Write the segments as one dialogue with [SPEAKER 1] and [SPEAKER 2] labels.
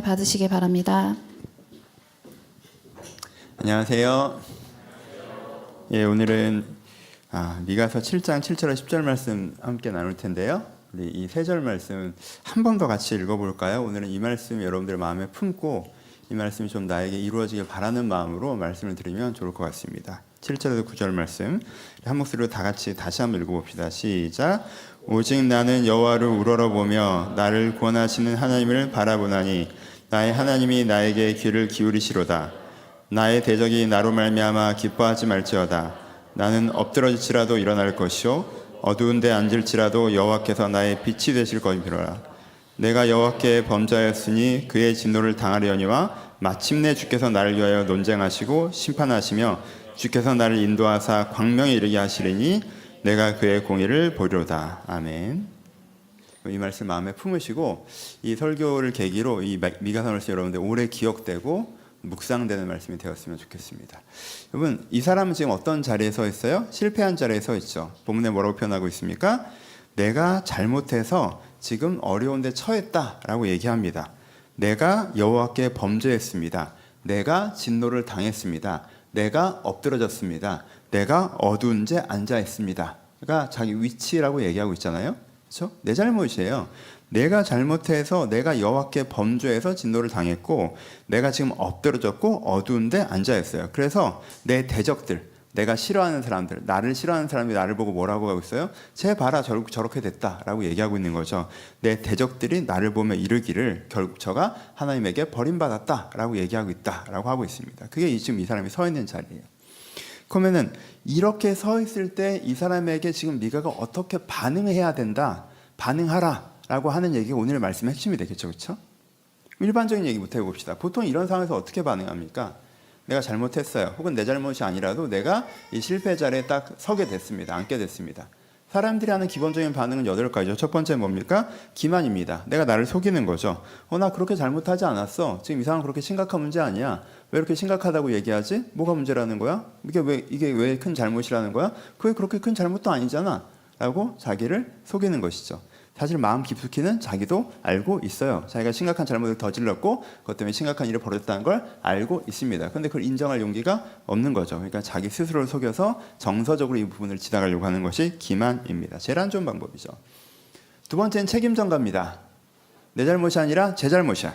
[SPEAKER 1] 받으시기 바랍니다.
[SPEAKER 2] 안녕하세요. 예, 오늘은 미가서 7장 7절에 10절 말씀 함께 나눌 텐데요. 우리 이 3절 말씀 한 번 더 같이 읽어볼까요? 오늘은 이 말씀 여러분들 마음에 품고 이 말씀이 좀 나에게 이루어지길 바라는 마음으로 말씀을 드리면 좋을 것 같습니다. 7절에서 9절 말씀 한 목소리로 다 같이 다시 한번 읽어봅시다. 시작. 오직 나는 여호와를 우러러보며 나를 구원하시는 하나님을 바라보나니 나의 하나님이 나에게 귀를 기울이시로다. 나의 대적이 나로 말미암아 기뻐하지 말지어다. 나는 엎드러질지라도 일어날 것이요 어두운 데 앉을지라도 여호와께서 나의 빛이 되실 것이로라. 내가 여호와께 범죄하였으니 그의 진노를 당하려니와 마침내 주께서 나를 위하여 논쟁하시고 심판하시며 주께서 나를 인도하사 광명에 이르게 하시리니 내가 그의 공의를 보리로다. 아멘. 이 말씀 마음에 품으시고 이 설교를 계기로 이 미가서 말씀 여러분들 오래 기억되고 묵상되는 말씀이 되었으면 좋겠습니다. 여러분, 이 사람은 지금 어떤 자리에 서 있어요? 실패한 자리에 서 있죠. 본문에 뭐라고 표현하고 있습니까? 내가 잘못해서 지금 어려운 데 처했다라고 얘기합니다. 내가 여호와께 범죄했습니다. 내가 진노를 당했습니다. 내가 엎드러졌습니다. 내가 어두운 데 앉아 있습니다. 그러니까 자기 위치라고 얘기하고 있잖아요. 그렇죠? 내 잘못이에요. 내가 잘못해서 내가 여호와께 범죄해서 진노를 당했고 내가 지금 엎드러졌고 어두운 데 앉아 있어요. 그래서 내 대적들, 내가 싫어하는 사람들, 나를 싫어하는 사람이 나를 보고 뭐라고 하고 있어요? 쟤 봐라 저렇게 됐다라고 얘기하고 있는 거죠. 내 대적들이 나를 보며 이르기를 결국 저가 하나님에게 버림받았다라고 얘기하고 있다라고 하고 있습니다. 그게 지금 이 사람이 서 있는 자리예요. 그러면은 이렇게 서 있을 때 이 사람에게 지금 미가가 어떻게 반응해야 된다, 반응하라라고 하는 얘기가 오늘 말씀의 핵심이 되겠죠, 그렇죠? 일반적인 얘기부터 해봅시다. 보통 이런 상황에서 어떻게 반응합니까? 내가 잘못했어요. 혹은 내 잘못이 아니라도 내가 이 실패 자리에 딱 서게 됐습니다. 앉게 됐습니다. 사람들이 하는 기본적인 반응은 8가지죠. 첫 번째는 뭡니까? 기만입니다. 내가 나를 속이는 거죠. 나 그렇게 잘못하지 않았어. 지금 이 상황 그렇게 심각한 문제 아니야. 왜 이렇게 심각하다고 얘기하지? 뭐가 문제라는 거야? 이게 왜 큰 잘못이라는 거야? 그게 그렇게 큰 잘못도 아니잖아. 라고 자기를 속이는 것이죠. 사실 마음 깊숙이는 자기도 알고 있어요. 자기가 심각한 잘못을 저질렀고 그것 때문에 심각한 일이 벌어졌다는 걸 알고 있습니다. 그런데 그걸 인정할 용기가 없는 거죠. 그러니까 자기 스스로를 속여서 정서적으로 이 부분을 지나가려고 하는 것이 기만입니다. 제일 안 좋은 방법이죠. 두 번째는 책임 전가입니다. 내 잘못이 아니라 제 잘못이야.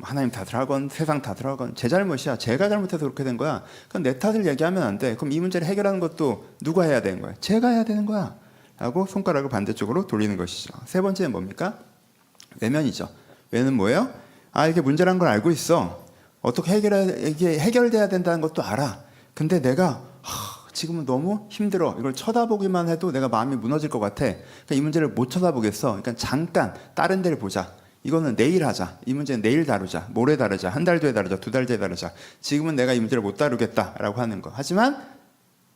[SPEAKER 2] 하나님 탓을 세상 탓을 하건 제 잘못이야. 제가 잘못해서 그렇게 된 거야. 그럼 내 탓을 얘기하면 안 돼. 그럼 이 문제를 해결하는 것도 누가 해야 되는 거야? 제가 해야 되는 거야. 하고 손가락을 반대쪽으로 돌리는 것이죠. 세 번째는 뭡니까? 외면이죠. 외는 뭐예요? 이게 문제란 걸 알고 있어. 어떻게 이게 해결돼야 된다는 것도 알아. 근데 내가 지금은 너무 힘들어. 이걸 쳐다보기만 해도 내가 마음이 무너질 것 같아. 그러니까 이 문제를 못 쳐다보겠어. 그러니까 잠깐 다른 데를 보자. 이거는 내일 하자. 이 문제는 내일 다루자. 모레 다루자. 한 달 뒤에 다루자. 2달 뒤에 다루자. 지금은 내가 이 문제를 못 다루겠다라고 하는 거. 하지만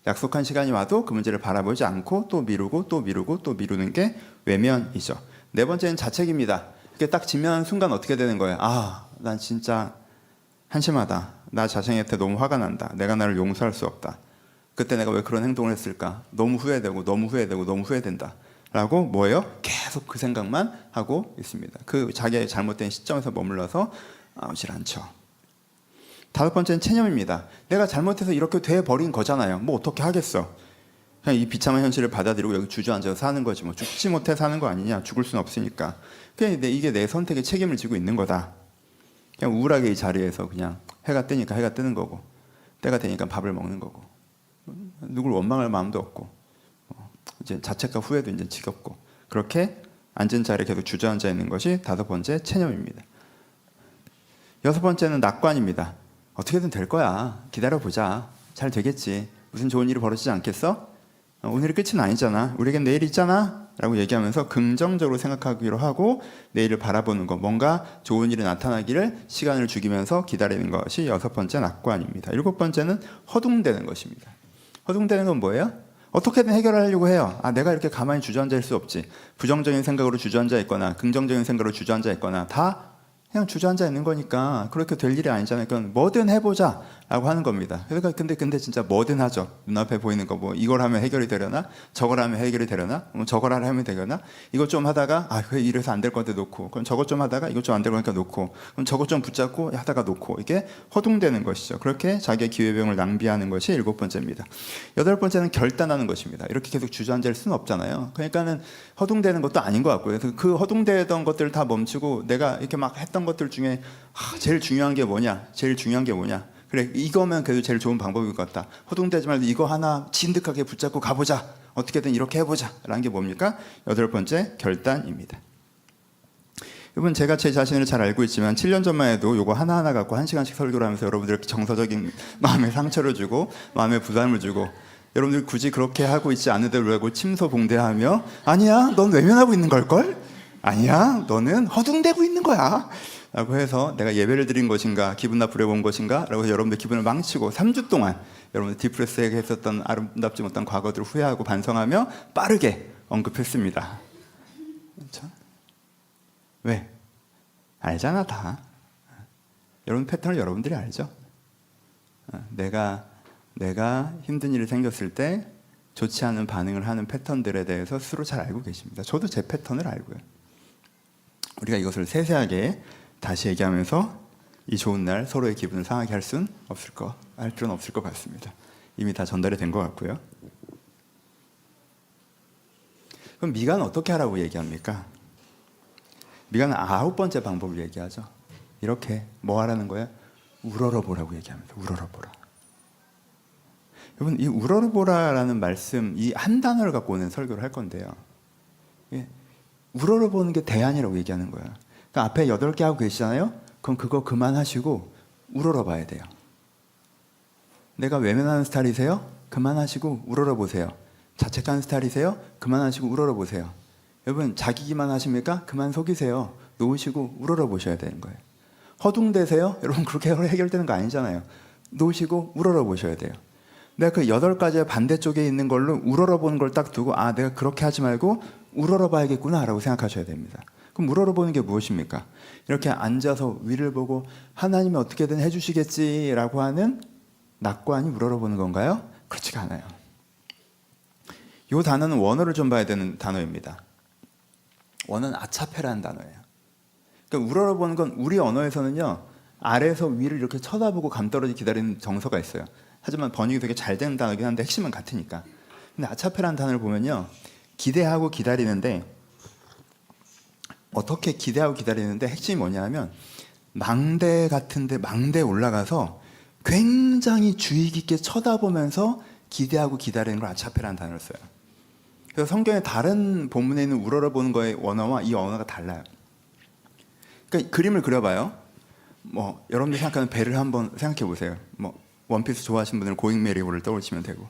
[SPEAKER 2] 약속한 시간이 와도 그 문제를 바라보지 않고 또 미루고 또 미루고 또 미루는 게 외면이죠. 네 번째는 자책입니다. 이게 딱 직면하는 순간 어떻게 되는 거예요? 난 진짜 한심하다. 나 자신한테 너무 화가 난다. 내가 나를 용서할 수 없다. 그때 내가 왜 그런 행동을 했을까? 너무 후회되고 너무 후회되고 너무 후회된다. 라고 뭐예요? 계속 그 생각만 하고 있습니다. 그 자기의 잘못된 시점에서 머물러서 나오질 않죠. 다섯 번째는 체념입니다. 내가 잘못해서 이렇게 돼버린 거잖아요. 뭐 어떻게 하겠어. 그냥 이 비참한 현실을 받아들이고 여기 주저앉아서 사는 거지. 뭐 죽지 못해 사는 거 아니냐. 죽을 수는 없으니까. 그냥 이게 내 선택에 책임을 지고 있는 거다. 그냥 우울하게 이 자리에서 그냥 해가 뜨니까 해가 뜨는 거고 때가 되니까 밥을 먹는 거고 누굴 원망할 마음도 없고 이제 자책과 후회도 이제 지겹고 그렇게 앉은 자리에 계속 주저앉아 있는 것이 다섯 번째 체념입니다. 여섯 번째는 낙관입니다. 어떻게든 될 거야. 기다려보자. 잘 되겠지. 무슨 좋은 일이 벌어지지 않겠어? 오늘이 끝은 아니잖아. 우리에겐 내일이 있잖아. 라고 얘기하면서 긍정적으로 생각하기로 하고 내일을 바라보는 것, 뭔가 좋은 일이 나타나기를 시간을 죽이면서 기다리는 것이 여섯 번째 낙관입니다. 일곱 번째는 허둥대는 것입니다. 허둥대는 건 뭐예요? 어떻게든 해결하려고 해요. 내가 이렇게 가만히 주저앉아 있을 수 없지. 부정적인 생각으로 주저앉아 있거나 긍정적인 생각으로 주저앉아 있거나 다 그냥 주저앉아 있는 거니까 그렇게 될 일이 아니잖아요. 그러니까 뭐든 해보자라고 하는 겁니다. 그러니까 근데 진짜 뭐든 하죠. 눈앞에 보이는 거 뭐 이걸 하면 해결이 되려나, 저걸 하면 해결이 되려나, 뭐 저걸 하면 되려나, 이것 좀 하다가 그 이래서 안 될 것 같아 놓고, 그럼 저것 좀 하다가 이것 좀 안 될 거니까 놓고, 그럼 저것 좀 붙잡고 하다가 놓고, 이게 허둥대는 것이죠. 그렇게 자기의 기회비용을 낭비하는 것이 7번째입니다. 8번째는 결단하는 것입니다. 이렇게 계속 주저앉을 수는 없잖아요. 그러니까는 허둥대는 것도 아닌 것 같고요. 그래서 그 허둥대던 것들을 다 멈추고 내가 이렇게 막 했던 것들 중에 제일 중요한 게 뭐냐, 제일 중요한 게 뭐냐, 그래 이거면 그래도 제일 좋은 방법일 것 같다. 허둥대지 말고 이거 하나 진득하게 붙잡고 가보자, 어떻게든 이렇게 해보자 라는 게 뭡니까? 8번째 결단입니다. 여러분, 제가 제 자신을 잘 알고 있지만 7년 전만 해도 요거 하나하나 갖고 1시간씩 설교를 하면서 여러분들 정서적인 마음에 상처를 주고 마음에 부담을 주고, 여러분들 굳이 그렇게 하고 있지 않은데 왜 침소봉대하며 아니야 넌 외면하고 있는 걸걸? 아니야 너는 허둥대고 있는 거야 라고 해서 내가 예배를 드린 것인가, 기분 나쁘려 본 것인가 라고 해서 여러분들 기분을 망치고 3주 동안 여러분들 디프레스에게 했었던 아름답지 못한 과거들을 후회하고 반성하며 빠르게 언급했습니다. 그렇죠? 왜? 알잖아 다. 여러분 패턴을 여러분들이 알죠. 내가 힘든 일이 생겼을 때 좋지 않은 반응을 하는 패턴들에 대해서 스스로 잘 알고 계십니다. 저도 제 패턴을 알고요. 우리가 이것을 세세하게 다시 얘기하면서 이 좋은 날 서로의 기분을 상하게 할 필요는 없을 것 같습니다. 이미 다 전달이 된 것 같고요. 그럼 미가는 어떻게 하라고 얘기합니까? 미가는 9번째 방법을 얘기하죠. 이렇게 뭐 하라는 거야? 우러러보라고 얘기합니다. 우러러보라. 여러분, 이 우러러보라라는 말씀, 이 한 단어를 갖고 오는 설교를 할 건데요. 우러러보는 게 대안이라고 얘기하는 거예요. 그러니까 앞에 8개 하고 계시잖아요. 그럼 그거 그만하시고 우러러봐야 돼요. 내가 외면하는 스타일이세요? 그만하시고 우러러보세요. 자책하는 스타일이세요? 그만하시고 우러러보세요. 여러분, 자기기만 하십니까? 그만 속이세요. 놓으시고 우러러보셔야 되는 거예요. 허둥대세요? 여러분, 그렇게 해결되는 거 아니잖아요. 놓으시고 우러러보셔야 돼요. 내가 그 8가지의 반대쪽에 있는 걸로 우러러보는 걸 딱 두고 내가 그렇게 하지 말고 우러러봐야겠구나 라고 생각하셔야 됩니다. 그럼 우러러보는 게 무엇입니까? 이렇게 앉아서 위를 보고 하나님이 어떻게든 해주시겠지라고 하는 낙관이 우러러보는 건가요? 그렇지가 않아요. 이 단어는 원어를 좀 봐야 되는 단어입니다. 원어는 아차페라는 단어예요. 그러니까 우러러보는 건 우리 언어에서는요, 아래에서 위를 이렇게 쳐다보고 감떨어지 기다리는 정서가 있어요. 하지만 번역이 되게 잘 되는 단어긴 한데 핵심은 같으니까. 근데 아차페라는 단어를 보면요, 기대하고 기다리는데, 어떻게 기대하고 기다리는데 핵심이 뭐냐 하면 망대 같은데 망대에 올라가서 굉장히 주의 깊게 쳐다보면서 기대하고 기다리는 걸 아차페라는 단어를 써요. 그래서 성경의 다른 본문에 있는 우러러보는 거의 원어와 이 언어가 달라요. 그러니까 그림을 그려봐요. 뭐 여러분들 생각하는 배를 한번 생각해 보세요. 뭐 원피스 좋아하시는 분들은 고잉 메리고를 떠올리시면 되고,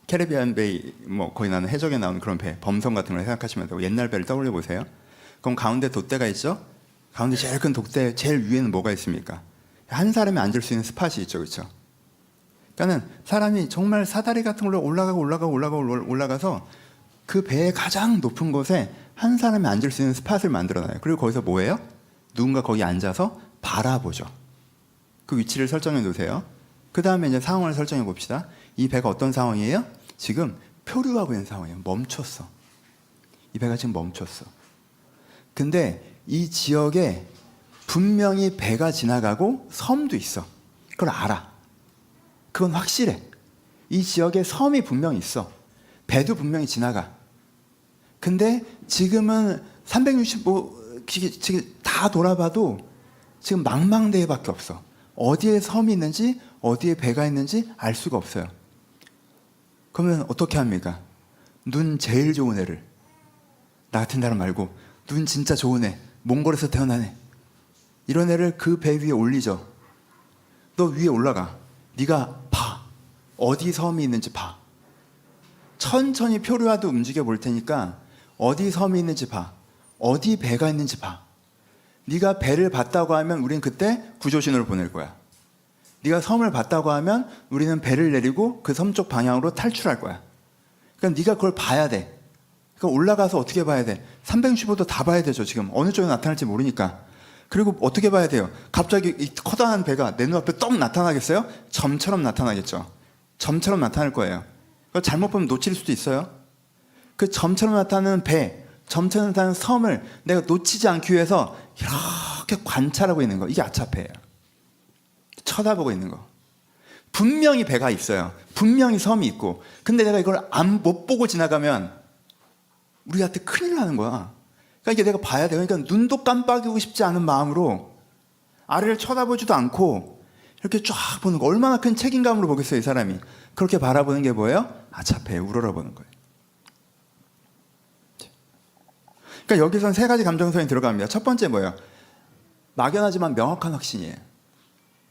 [SPEAKER 2] 캐리비안 베이 뭐 거기 나는 해적에 나오는 그런 배, 범섬 같은 걸 생각하시면 되고, 옛날 배를 떠올려 보세요. 그럼 가운데 돛대가 있죠? 가운데 제일 큰 돛대 제일 위에는 뭐가 있습니까? 한 사람이 앉을 수 있는 스팟이 있죠, 그렇죠? 그러니까는 사람이 정말 사다리 같은 걸로 올라가서 그 배의 가장 높은 곳에 한 사람이 앉을 수 있는 스팟을 만들어놔요. 그리고 거기서 뭐예요? 누군가 거기 앉아서 바라보죠. 그 위치를 설정해 놓으세요. 그 다음에 이제 상황을 설정해 봅시다. 이 배가 어떤 상황이에요? 지금 표류하고 있는 상황이에요. 멈췄어. 이 배가 지금 멈췄어. 근데 이 지역에 분명히 배가 지나가고 섬도 있어. 그걸 알아. 그건 확실해. 이 지역에 섬이 분명히 있어. 배도 분명히 지나가. 근데 지금은 365 지금 다 돌아봐도 지금 망망대해밖에 없어. 어디에 섬이 있는지 어디에 배가 있는지 알 수가 없어요. 그러면 어떻게 합니까? 눈 제일 좋은 애를, 나 같은 사람 말고 눈 진짜 좋은 애, 몽골에서 태어난 애, 이런 애를 그 배 위에 올리죠. 너 위에 올라가. 네가 봐. 어디 섬이 있는지 봐. 천천히 표류하도 움직여 볼 테니까 어디 섬이 있는지 봐. 어디 배가 있는지 봐. 네가 배를 봤다고 하면 우리는 그때 구조신호를 보낼 거야. 네가 섬을 봤다고 하면 우리는 배를 내리고 그 섬 쪽 방향으로 탈출할 거야. 그러니까 네가 그걸 봐야 돼. 그러니까 올라가서 어떻게 봐야 돼? 365도 다 봐야 되죠. 지금 어느 쪽에 나타날지 모르니까. 그리고 어떻게 봐야 돼요? 갑자기 이 커다란 배가 내 눈앞에 떡 나타나겠어요? 점처럼 나타나겠죠. 점처럼 나타날 거예요. 그걸 잘못 보면 놓칠 수도 있어요. 그 점처럼 나타나는 배, 점처럼 나타나는 섬을 내가 놓치지 않기 위해서 이렇게 관찰하고 있는 거. 이게 아차페예요. 쳐다보고 있는 거. 분명히 배가 있어요. 분명히 섬이 있고. 근데 내가 이걸 못 보고 지나가면 우리한테 큰일 나는 거야. 그러니까 이게 내가 봐야 돼. 그러니까 눈도 깜빡이고 싶지 않은 마음으로 아래를 쳐다보지도 않고 이렇게 쫙 보는 거. 얼마나 큰 책임감으로 보겠어요, 이 사람이. 그렇게 바라보는 게 뭐예요? 아차페, 우러러보는 거예요. 그러니까 여기선 세 가지 감정선이 들어갑니다. 첫 번째 뭐예요? 막연하지만 명확한 확신이에요.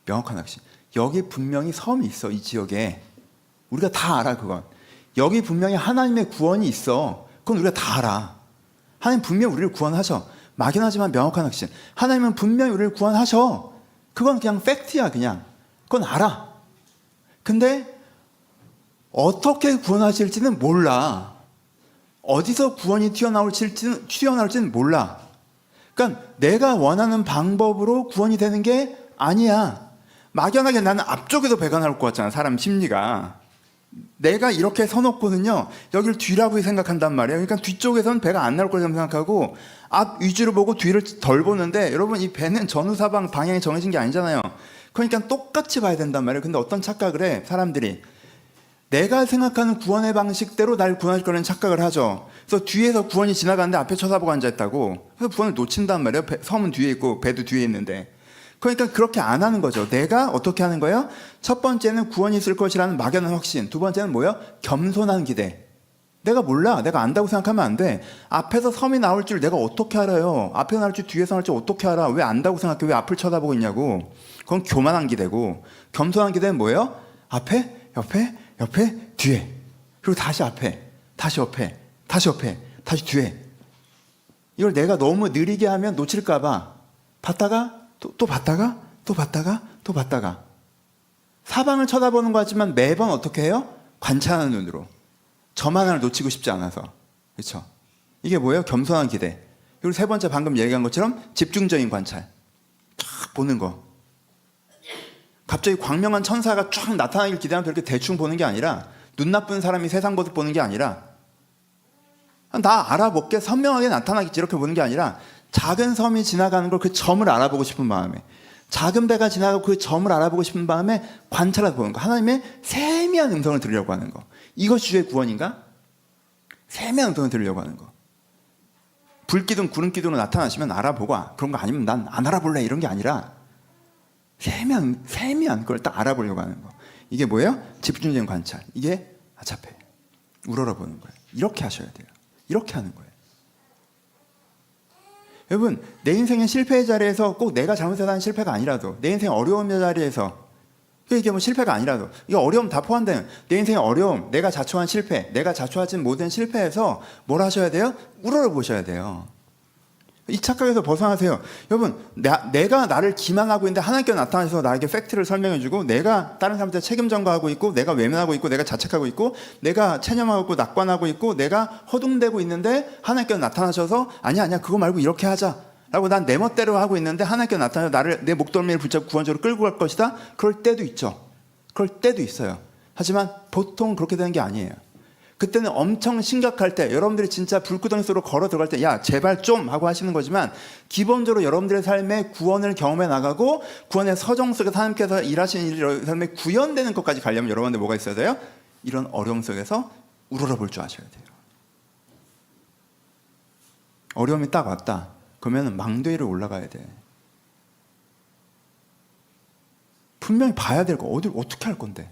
[SPEAKER 2] 명확한 확신. 여기 분명히 섬이 있어, 이 지역에. 우리가 다 알아, 그건. 여기 분명히 하나님의 구원이 있어. 그건 우리가 다 알아. 하나님 분명히 우리를 구원하셔. 막연하지만 명확한 확신. 하나님은 분명히 우리를 구원하셔. 그건 그냥 팩트야, 그냥. 그건 알아. 근데 어떻게 구원하실지는 몰라. 어디서 구원이 튀어나올지는 몰라. 그러니까 내가 원하는 방법으로 구원이 되는 게 아니야. 막연하게 나는 앞쪽에서 배가 나올 것 같잖아, 사람 심리가. 내가 이렇게 서놓고는요, 여기를 뒤라고 생각한단 말이에요. 그러니까 뒤쪽에서는 배가 안 나올 거라고 생각하고 앞 위주로 보고 뒤를 덜 보는데, 여러분 이 배는 전후사방 방향이 정해진 게 아니잖아요. 그러니까 똑같이 봐야 된단 말이에요. 근데 어떤 착각을 해, 사람들이. 내가 생각하는 구원의 방식대로 날 구원할 거라는 착각을 하죠. 그래서 뒤에서 구원이 지나가는데 앞에 쳐다보고 앉아있다고. 그래서 구원을 놓친단 말이에요. 섬은 뒤에 있고 배도 뒤에 있는데. 그러니까 그렇게 안 하는 거죠. 내가 어떻게 하는 거예요? 첫 번째는 구원이 있을 것이라는 막연한 확신. 두 번째는 뭐예요? 겸손한 기대. 내가 몰라. 내가 안다고 생각하면 안 돼. 앞에서 섬이 나올 줄 내가 어떻게 알아요? 앞에서 나올 줄 뒤에서 나올 줄 어떻게 알아? 왜 안다고 생각해? 왜 앞을 쳐다보고 있냐고. 그건 교만한 기대고. 겸손한 기대는 뭐예요? 앞에, 옆에, 뒤에. 그리고 다시 앞에, 다시 옆에, 다시 옆에, 다시 뒤에. 이걸 내가 너무 느리게 하면 놓칠까 봐 봤다가 또 봤다가 또 봤다가 또 봤다가. 사방을 쳐다보는 것 같지만 매번 어떻게 해요? 관찰하는 눈으로. 점 하나를 놓치고 싶지 않아서. 그렇죠? 이게 뭐예요? 겸손한 기대. 그리고 세 번째, 방금 얘기한 것처럼 집중적인 관찰. 쫙 보는 거. 갑자기 광명한 천사가 쫙 나타나길 기대하면 그렇게 대충 보는 게 아니라, 눈 나쁜 사람이 세상 거듭 보는 게 아니라, 다 알아볼게, 선명하게 나타나겠지 이렇게 보는 게 아니라, 작은 섬이 지나가는 걸 그 점을 알아보고 싶은 마음에, 작은 배가 지나가고 그 점을 알아보고 싶은 마음에 관찰해서 보는 거. 하나님의 세미한 음성을 들으려고 하는 거. 이것이 주의 구원인가? 세미한 음성을 들으려고 하는 거. 불기둥 구름기둥으로 나타나시면 알아보고, 그런 거 아니면 난 안 알아볼래 이런 게 아니라 세미한 걸 딱 알아보려고 하는 거. 이게 뭐예요? 집중적인 관찰. 이게 아차페. 우러러보는 거예요. 이렇게 하셔야 돼요. 이렇게 하는 거예요. 여러분, 내 인생의 실패의 자리에서 꼭 내가 잘못해서 실패가 아니라도, 내 인생의 어려움의 자리에서, 이게 뭐 실패가 아니라도, 이게 어려움 다 포함되는 내 인생의 어려움, 내가 자초한 실패, 내가 자초하진 모든 실패에서 뭘 하셔야 돼요? 우러러보셔야 돼요. 이 착각에서 벗어나세요. 여러분, 내가 나를 기만하고 있는데 하나님께서 나타나셔서 나에게 팩트를 설명해주고, 내가 다른 사람한테 책임 전가하고 있고, 내가 외면하고 있고, 내가 자책하고 있고, 내가 체념하고 있고, 낙관하고 있고, 내가 허둥대고 있는데 하나님께서 나타나셔서 아니야 그거 말고 이렇게 하자 라고 난 내 멋대로 하고 있는데, 하나님께서 나타나서 나를 내 목덜미를 붙잡고 구원적으로 끌고 갈 것이다. 그럴 때도 있죠. 그럴 때도 있어요. 하지만 보통 그렇게 되는 게 아니에요. 그때는 엄청 심각할 때, 여러분들이 진짜 불구덩이 속으로 걸어 들어갈 때, 야 제발 좀 하고 하시는 거지만, 기본적으로 여러분들의 삶에 구원을 경험해 나가고 구원의 서정 속에서 하나님께서 일하시는 일이 삶에 구현되는 것까지 가려면 여러분들 뭐가 있어야 돼요? 이런 어려움 속에서 우러러볼 줄 아셔야 돼요. 어려움이 딱 왔다 그러면 망대 위로 올라가야 돼. 분명히 봐야 될 거, 어떻게 할 건데.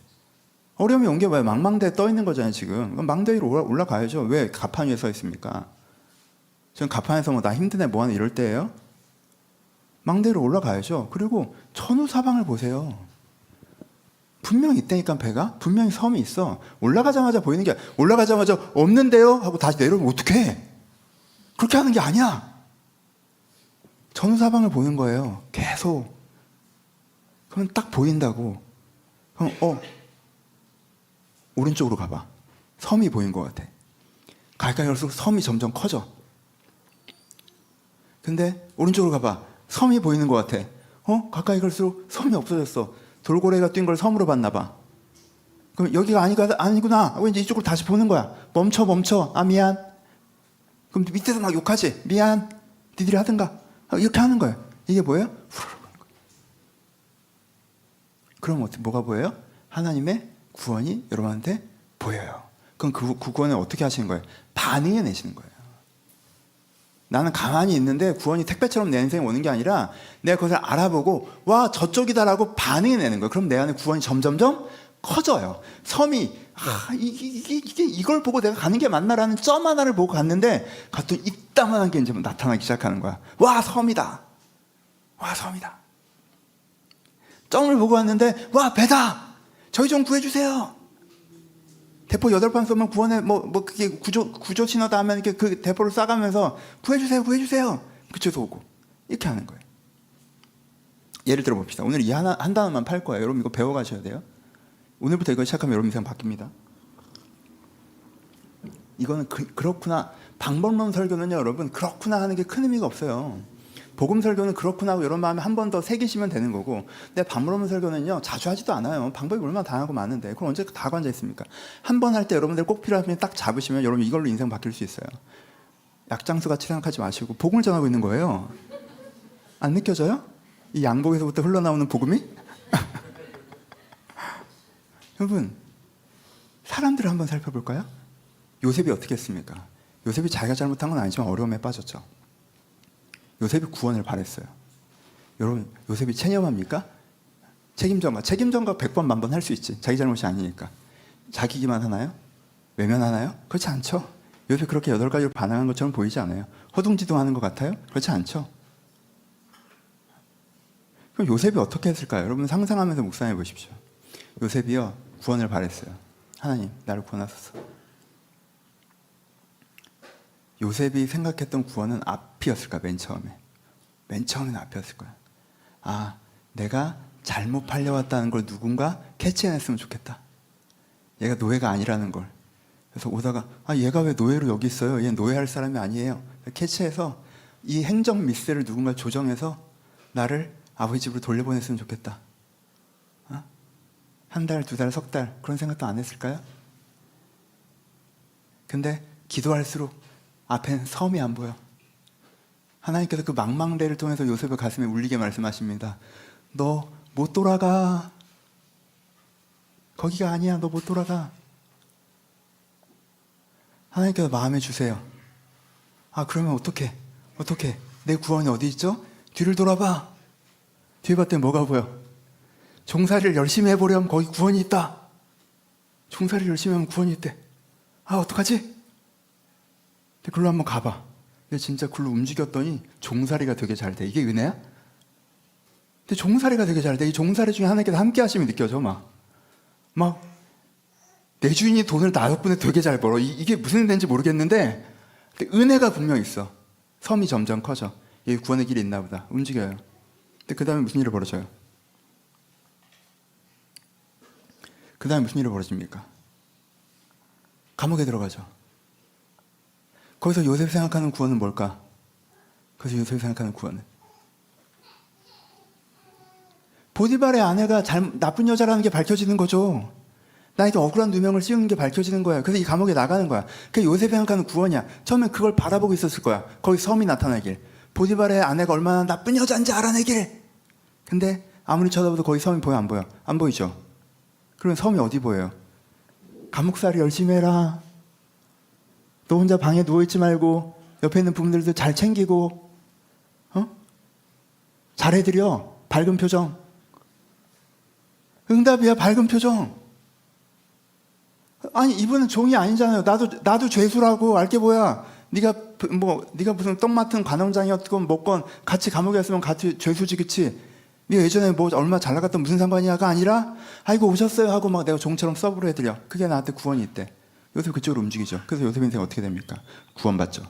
[SPEAKER 2] 어려움이 온 게 왜 망망대에 떠 있는 거잖아요, 지금. 망대 위로 올라가야죠. 왜 가판 위에 서 있습니까? 지금 가판에서 뭐 나 힘드네, 뭐하네 이럴 때예요? 망대 위로 올라가야죠. 그리고 천우사방을 보세요. 분명히 있다니까, 배가. 분명히 섬이 있어. 올라가자마자 보이는 게, 올라가자마자 없는데요? 하고 다시 내려오면 어떡해? 그렇게 하는 게 아니야. 천우사방을 보는 거예요. 계속. 그러면 딱 보인다고. 그럼 오른쪽으로 가봐. 섬이 보인 것 같아. 가까이 갈수록 섬이 점점 커져. 근데 오른쪽으로 가봐. 섬이 보이는 것 같아. 가까이 갈수록 섬이 없어졌어. 돌고래가 뛴 걸 섬으로 봤나 봐. 그럼 여기가 아니구나. 왠지 이쪽으로 다시 보는 거야. 멈춰. 아, 미안. 그럼 밑에서 막 욕하지. 미안. 니들이 하든가. 이렇게 하는 거예요. 이게 뭐예요? 그럼 뭐가 보여요? 하나님의 구원이 여러분한테 보여요. 그럼 그 구원을 어떻게 하시는 거예요? 반응해 내시는 거예요. 나는 가만히 있는데 구원이 택배처럼 내 인생에 오는 게 아니라 내가 그것을 알아보고 와 저쪽이다라고 반응해 내는 거예요. 그럼 내 안에 구원이 점점점 커져요. 섬이 이걸 보고 내가 가는 게 맞나라는 점 하나를 보고 갔는데 갔더니 이따만한 게 이제 나타나기 시작하는 거야. 와 섬이다. 점을 보고 왔는데 와 배다. 저희 좀 구해주세요. 대포 8방 쏘면 구원에 그게 구조 신호다 하면 이렇게 그 대포를 쏴가면서 구해주세요. 그쪽에서 오고 이렇게 하는 거예요. 예를 들어 봅시다. 오늘 이 한 단어만 팔 거예요. 여러분 이거 배워가셔야 돼요. 오늘부터 이거 시작하면 여러분 인생 바뀝니다. 이거는 그렇구나. 방법론 설교는요, 여러분 그렇구나 하는 게 큰 의미가 없어요. 복음 설교는 그렇구나 하고 이런 마음에 한 번 더 새기시면 되는 거고, 근데 방법론 설교는요 자주 하지도 않아요. 방법이 얼마나 다양하고 많은데 그럼 언제 다 앉아 있습니까? 한 번 할 때 여러분들 꼭 필요하면 딱 잡으시면 여러분 이걸로 인생 바뀔 수 있어요. 약장수 같이 생각하지 마시고 복음을 전하고 있는 거예요. 안 느껴져요? 이 양복에서부터 흘러나오는 복음이? 여러분 사람들을 한번 살펴볼까요? 요셉이 어떻게 했습니까? 요셉이 자기가 잘못한 건 아니지만 어려움에 빠졌죠. 요셉이 구원을 바랬어요. 여러분 요셉이 체념합니까? 책임전가 100번 만번 할 수 있지. 자기 잘못이 아니니까. 자기기만 하나요? 외면하나요? 그렇지 않죠. 요셉이 그렇게 8가지로 반항한 것처럼 보이지 않아요. 허둥지둥하는 것 같아요? 그렇지 않죠. 그럼 요셉이 어떻게 했을까요? 여러분 상상하면서 묵상해 보십시오. 요셉이요 구원을 바랬어요. 하나님 나를 구원하소서. 요셉이 생각했던 구원은 앞이었을까? 맨 처음에는 앞이었을 거야. 아, 내가 잘못 팔려왔다는 걸 누군가 캐치해냈으면 좋겠다. 얘가 노예가 아니라는 걸. 그래서 오다가 얘가 왜 노예로 여기 있어요? 얘 노예할 사람이 아니에요. 캐치해서 이 행정 미스를 누군가 조정해서 나를 아버지 집으로 돌려보냈으면 좋겠다. 한 달, 2달, 석 달 그런 생각도 안 했을까요? 근데 기도할수록 앞엔 섬이 안 보여. 하나님께서 그 망망대를 통해서 요셉의 가슴에 울리게 말씀하십니다. 너 못 돌아가. 거기가 아니야. 너 못 돌아가. 하나님께서 마음에 주세요. 그러면 어떡해? 내 구원이 어디 있죠? 뒤를 돌아봐. 뒤에 봤더니 뭐가 보여? 종살이를 열심히 해보려면 거기 구원이 있다. 종살이를 열심히 하면 구원이 있대. 어떡하지? 글로 한번 가봐. 근데 진짜 글로 움직였더니 종살이가 되게 잘 돼. 이게 은혜야? 근데 종살이가 되게 잘 돼. 이 종살이 중에 하나님께서 함께 하심이 느껴져. 내 주인이 돈을 나 덕분에 되게 잘 벌어. 이게 무슨 은혜인지 모르겠는데 근데 은혜가 분명 있어. 섬이 점점 커져. 여기 구원의 길이 있나 보다. 움직여요. 근데 그 다음에 무슨 일이 벌어져요? 그 다음에 무슨 일이 벌어집니까? 감옥에 들어가죠. 거기서 요셉이 생각하는 구원은 뭘까? 거기서 요셉이 생각하는 구원은 보디발의 아내가 나쁜 여자라는 게 밝혀지는 거죠. 나에게 억울한 누명을 씌우는 게 밝혀지는 거야. 그래서 이 감옥에 나가는 거야. 그게 요셉이 생각하는 구원이야. 처음엔 그걸 바라보고 있었을 거야. 거기 섬이 나타나길. 보디발의 아내가 얼마나 나쁜 여자인지 알아내길. 근데 아무리 쳐다봐도 거기 섬이 보여 안 보여? 안 보이죠. 그러면 섬이 어디 보여요? 감옥살이 열심히 해라. 너 혼자 방에 누워있지 말고 옆에 있는 부모들도 잘 챙기고 잘해드려. 밝은 표정. 응답이야. 밝은 표정. 이분은 종이 아니잖아요. 나도 죄수라고. 알게 뭐야. 네가 무슨 떡 맡은 관원장이었건 뭐건 같이 감옥에 있으면 같이 죄수지. 그치? 네가 예전에 얼마 잘 나갔던 무슨 상관이야가 아니라 아이고 오셨어요 하고 내가 종처럼 서브로 해드려. 그게 나한테 구원이 있대. 요셉 그쪽으로 움직이죠. 그래서 요셉 인생 어떻게 됩니까? 구원받죠.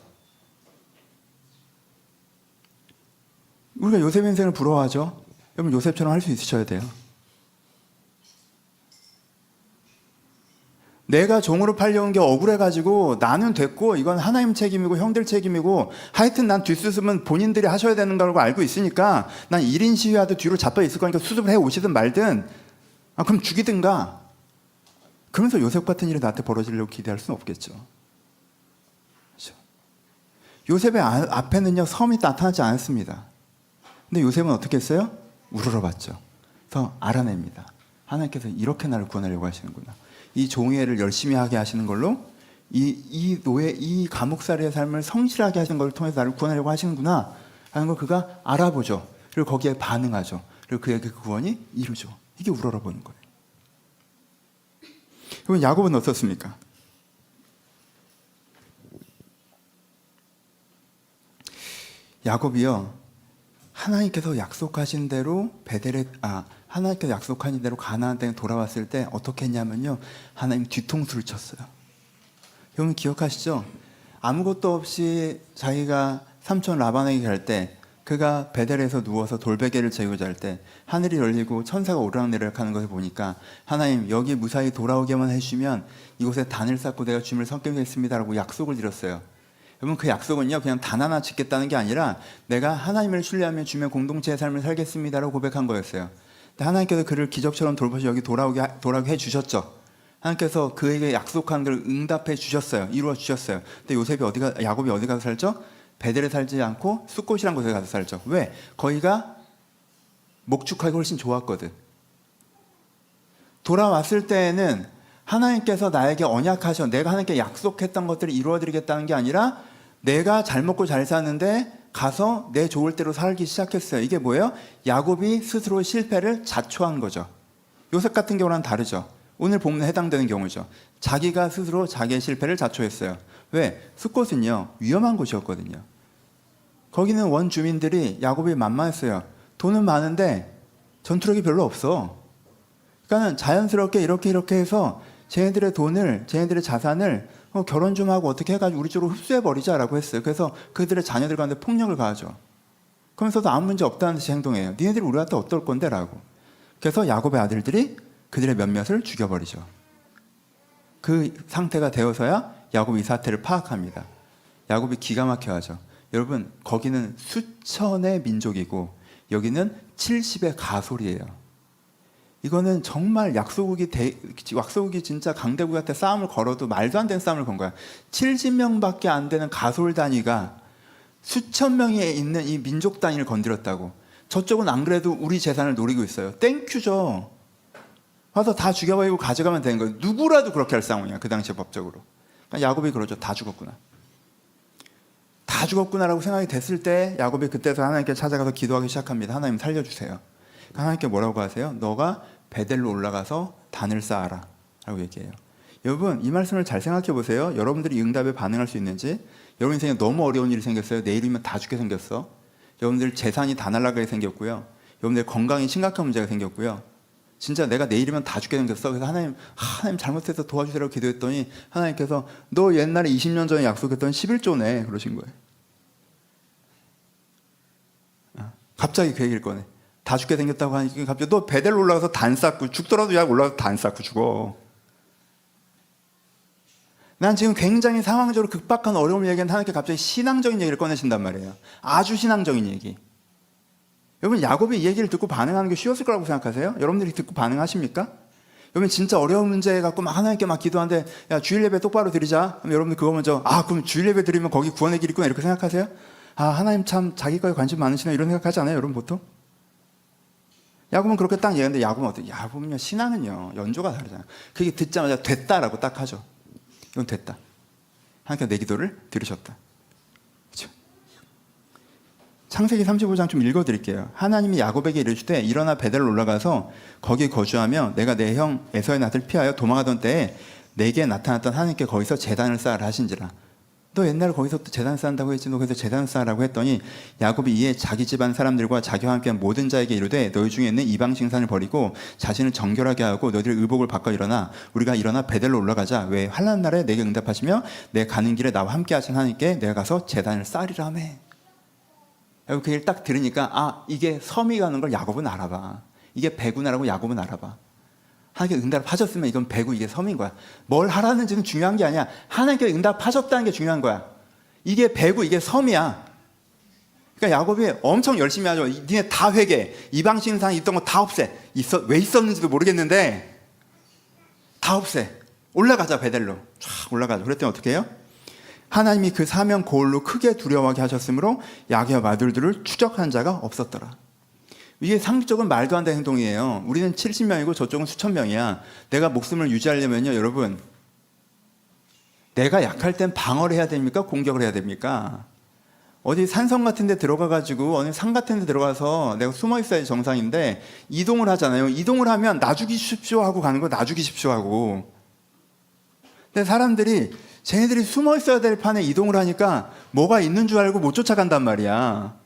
[SPEAKER 2] 우리가 요셉 인생을 부러워하죠. 여러분 요셉처럼 할 수 있으셔야 돼요. 내가 종으로 팔려온 게 억울해가지고 나는 됐고 이건 하나님 책임이고 형들 책임이고 하여튼 난 뒷수습은 본인들이 하셔야 되는 거라고 알고 있으니까 난 1인 시위하도 뒤로 잡혀 있을 거니까 수습을 해 오시든 말든 그럼 죽이든가. 그러면서 요셉 같은 일이 나한테 벌어지려고 기대할 수는 없겠죠. 그렇죠? 요셉의 앞에는요 섬이 나타나지 않았습니다. 근데 요셉은 어떻게 했어요? 우러러봤죠. 그래서 알아냅니다. 하나님께서 이렇게 나를 구원하려고 하시는구나. 이 종의회를 열심히 하게 하시는 걸로 이 노예, 이 감옥살이의 삶을 성실하게 하시는 걸 통해서 나를 구원하려고 하시는구나 하는 걸 그가 알아보죠. 그리고 거기에 반응하죠. 그리고 그에게 그 구원이 이루죠. 이게 우러러보는 거예요. 그럼 야곱은 어떻습니까? 야곱이요 하나님께서 약속하신 대로 하나님께서 약속하신 대로 가나안 땅에 돌아왔을 때 어떻게 했냐면요 하나님 뒤통수를 쳤어요. 여러분 기억하시죠? 아무것도 없이 자기가 삼촌 라반에게 갈 때 그가 베델에서 누워서 돌베개를 재고 잘 때 하늘이 열리고 천사가 오르락내리락 하는 것을 보니까 하나님 여기 무사히 돌아오게만 해주시면 이곳에 단을 쌓고 내가 주님을 섬기겠습니다라고 약속을 드렸어요. 여러분 그 약속은요 그냥 단 하나 짓겠다는 게 아니라 내가 하나님을 신뢰하며 주님의 공동체의 삶을 살겠습니다라고 고백한 거였어요. 근데 하나님께서 그를 기적처럼 돌보셔 여기 돌아오게 해주셨죠. 하나님께서 그에게 약속한 걸 응답해 주셨어요. 이루어 주셨어요. 근데 야곱이 어디 가서 살죠? 베델에 살지 않고 숫곳이란 곳에 가서 살죠. 왜? 거기가 목축하기 훨씬 좋았거든. 돌아왔을 때에는 하나님께서 나에게 언약하셔 내가 하나님께 약속했던 것들을 이루어드리겠다는 게 아니라 내가 잘 먹고 잘 사는데 가서 내 좋을 대로 살기 시작했어요. 이게 뭐예요? 야곱이 스스로 실패를 자초한 거죠. 요셉 같은 경우는 다르죠. 오늘 본문에 해당되는 경우죠. 자기가 스스로 자기의 실패를 자초했어요. 왜? 숫곳은요 위험한 곳이었거든요. 거기는 원주민들이 야곱이 만만했어요. 돈은 많은데 전투력이 별로 없어. 그러니까 자연스럽게 이렇게 해서 쟤네들의 돈을 쟤네들의 자산을 결혼 좀 하고 어떻게 해가지고 우리 쪽으로 흡수해버리자라고 했어요. 그래서 그들의 자녀들 가운데 폭력을 가하죠. 그러면서도 아무 문제 없다는 듯이 행동해요. 니네들이 우리한테 어떨 건데 라고. 그래서 야곱의 아들들이 그들의 몇몇을 죽여버리죠. 그 상태가 되어서야 야곱이 이 사태를 파악합니다. 야곱이 기가 막혀하죠. 여러분 거기는 수천의 민족이고 여기는 70의 가솔이에요. 이거는 정말 약소국이 진짜 강대국한테 싸움을 걸어도 말도 안 되는 싸움을 건 거야. 70명밖에 안 되는 가솔 단위가 수천 명이 있는 이 민족 단위를 건드렸다고. 저쪽은 안 그래도 우리 재산을 노리고 있어요. 땡큐죠. 와서 다 죽여버리고 가져가면 되는 거예요. 누구라도 그렇게 할 상황이야. 그 당시에 법적으로. 그러니까 야곱이 그러죠. 다 죽었구나. 다 죽었구나라고 생각이 됐을 때 야곱이 그때서 하나님께 찾아가서 기도하기 시작합니다. 하나님 살려주세요. 하나님께 뭐라고 하세요? 너가 베델로 올라가서 단을 쌓아라 라고 얘기해요. 여러분 이 말씀을 잘 생각해 보세요. 여러분들이 이 응답에 반응할 수 있는지. 여러분 인생에 너무 어려운 일이 생겼어요. 내일이면 다 죽게 생겼어. 여러분들 재산이 다 날아가게 생겼고요. 여러분들 건강이 심각한 문제가 생겼고요. 진짜 내가 내일이면 다 죽게 생겼어. 그래서 하나님 잘못해서 도와주세요라고 기도했더니 하나님께서 너 옛날에 20년 전에 약속했던 11조네 그러신 거예요. 갑자기 그 얘기를 꺼내. 다 죽게 생겼다고 하니까 갑자기 너 베델로 올라가서 단 쌓고 죽더라도 야 올라가서 단 쌓고 죽어. 난 지금 굉장히 상황적으로 극박한 어려움을 얘기하는데 하나님께 갑자기 신앙적인 얘기를 꺼내신단 말이에요. 아주 신앙적인 얘기. 여러분 야곱이 이 얘기를 듣고 반응하는 게 쉬웠을 거라고 생각하세요? 여러분들이 듣고 반응하십니까? 여러분 진짜 어려운 문제 갖고 막 하나님께 막 기도하는데 야 주일 예배 똑바로 드리자. 그럼 여러분들 그거 먼저 그럼 주일 예배 드리면 거기 구원의 길이 있구나 이렇게 생각하세요? 하나님 참 자기 거에 관심 많으시나 이런 생각하지 않아요? 여러분 보통? 야곱은 그렇게 딱 얘기하는데 야곱은 어떻게? 야곱은요 신앙은요 연조가 다르잖아요. 그게 듣자마자 됐다라고 딱 하죠. 이건 됐다. 하나님께서 내 기도를 들으셨다. 그렇죠? 창세기 35장 좀 읽어드릴게요. 하나님이 야곱에게 이르시되 일어나 베델로 올라가서 거기 거주하며 내가 내 형 에서의 낯을 피하여 도망하던 때에 내게 나타났던 하나님께 거기서 제단을 쌓으라 하신지라. 너 옛날에 거기서 또 제단 쌓는다고 했지. 너 거기서 제단 쌓으라고 했더니 야곱이 이에 자기 집안 사람들과 자기와 함께한 모든 자에게 이르되 너희 중에 있는 이방 신상을 버리고 자신을 정결하게 하고 너희들 의복을 바꿔 일어나 우리가 일어나 베델로 올라가자. 왜 환난 날에 내게 응답하시며 내 가는 길에 나와 함께 하신 하나님께 내가 가서 제단을 쌓으리라며. 그 얘기를 딱 들으니까 이게 섬이 가는 걸 야곱은 알아봐. 이게 배구나라고 야곱은 알아봐. 하나님께 응답하셨으면 이건 배고 이게 섬인 거야. 뭘 하라는지는 중요한 게 아니야. 하나님께 응답하셨다는 게 중요한 거야. 이게 배고 이게 섬이야. 그러니까 야곱이 엄청 열심히 하죠. 니네 다 회개. 이방 신상 있던 거 다 없애. 왜 있었는지도 모르겠는데 다 없애. 올라가자 베델로. 쫙 올라가자. 그랬더니 어떻게 해요? 하나님이 그 사명 고을로 크게 두려워하게 하셨으므로 야곱 아들들을 추적한 자가 없었더라. 이게 상식적은 말도 안 되는 행동이에요. 우리는 70명이고 저쪽은 수천 명이야. 내가 목숨을 유지하려면요, 여러분, 내가 약할 땐 방어를 해야 됩니까? 공격을 해야 됩니까? 어디 산성 같은 데 들어가가지고 어느 산 같은 데 들어가서 내가 숨어 있어야 정상인데 이동을 하잖아요. 이동을 하면 나 죽이십시오 하고 가는 거 나 죽이십시오 하고. 근데 사람들이 쟤네들이 숨어 있어야 될 판에 이동을 하니까 뭐가 있는 줄 알고 못 쫓아간단 말이야.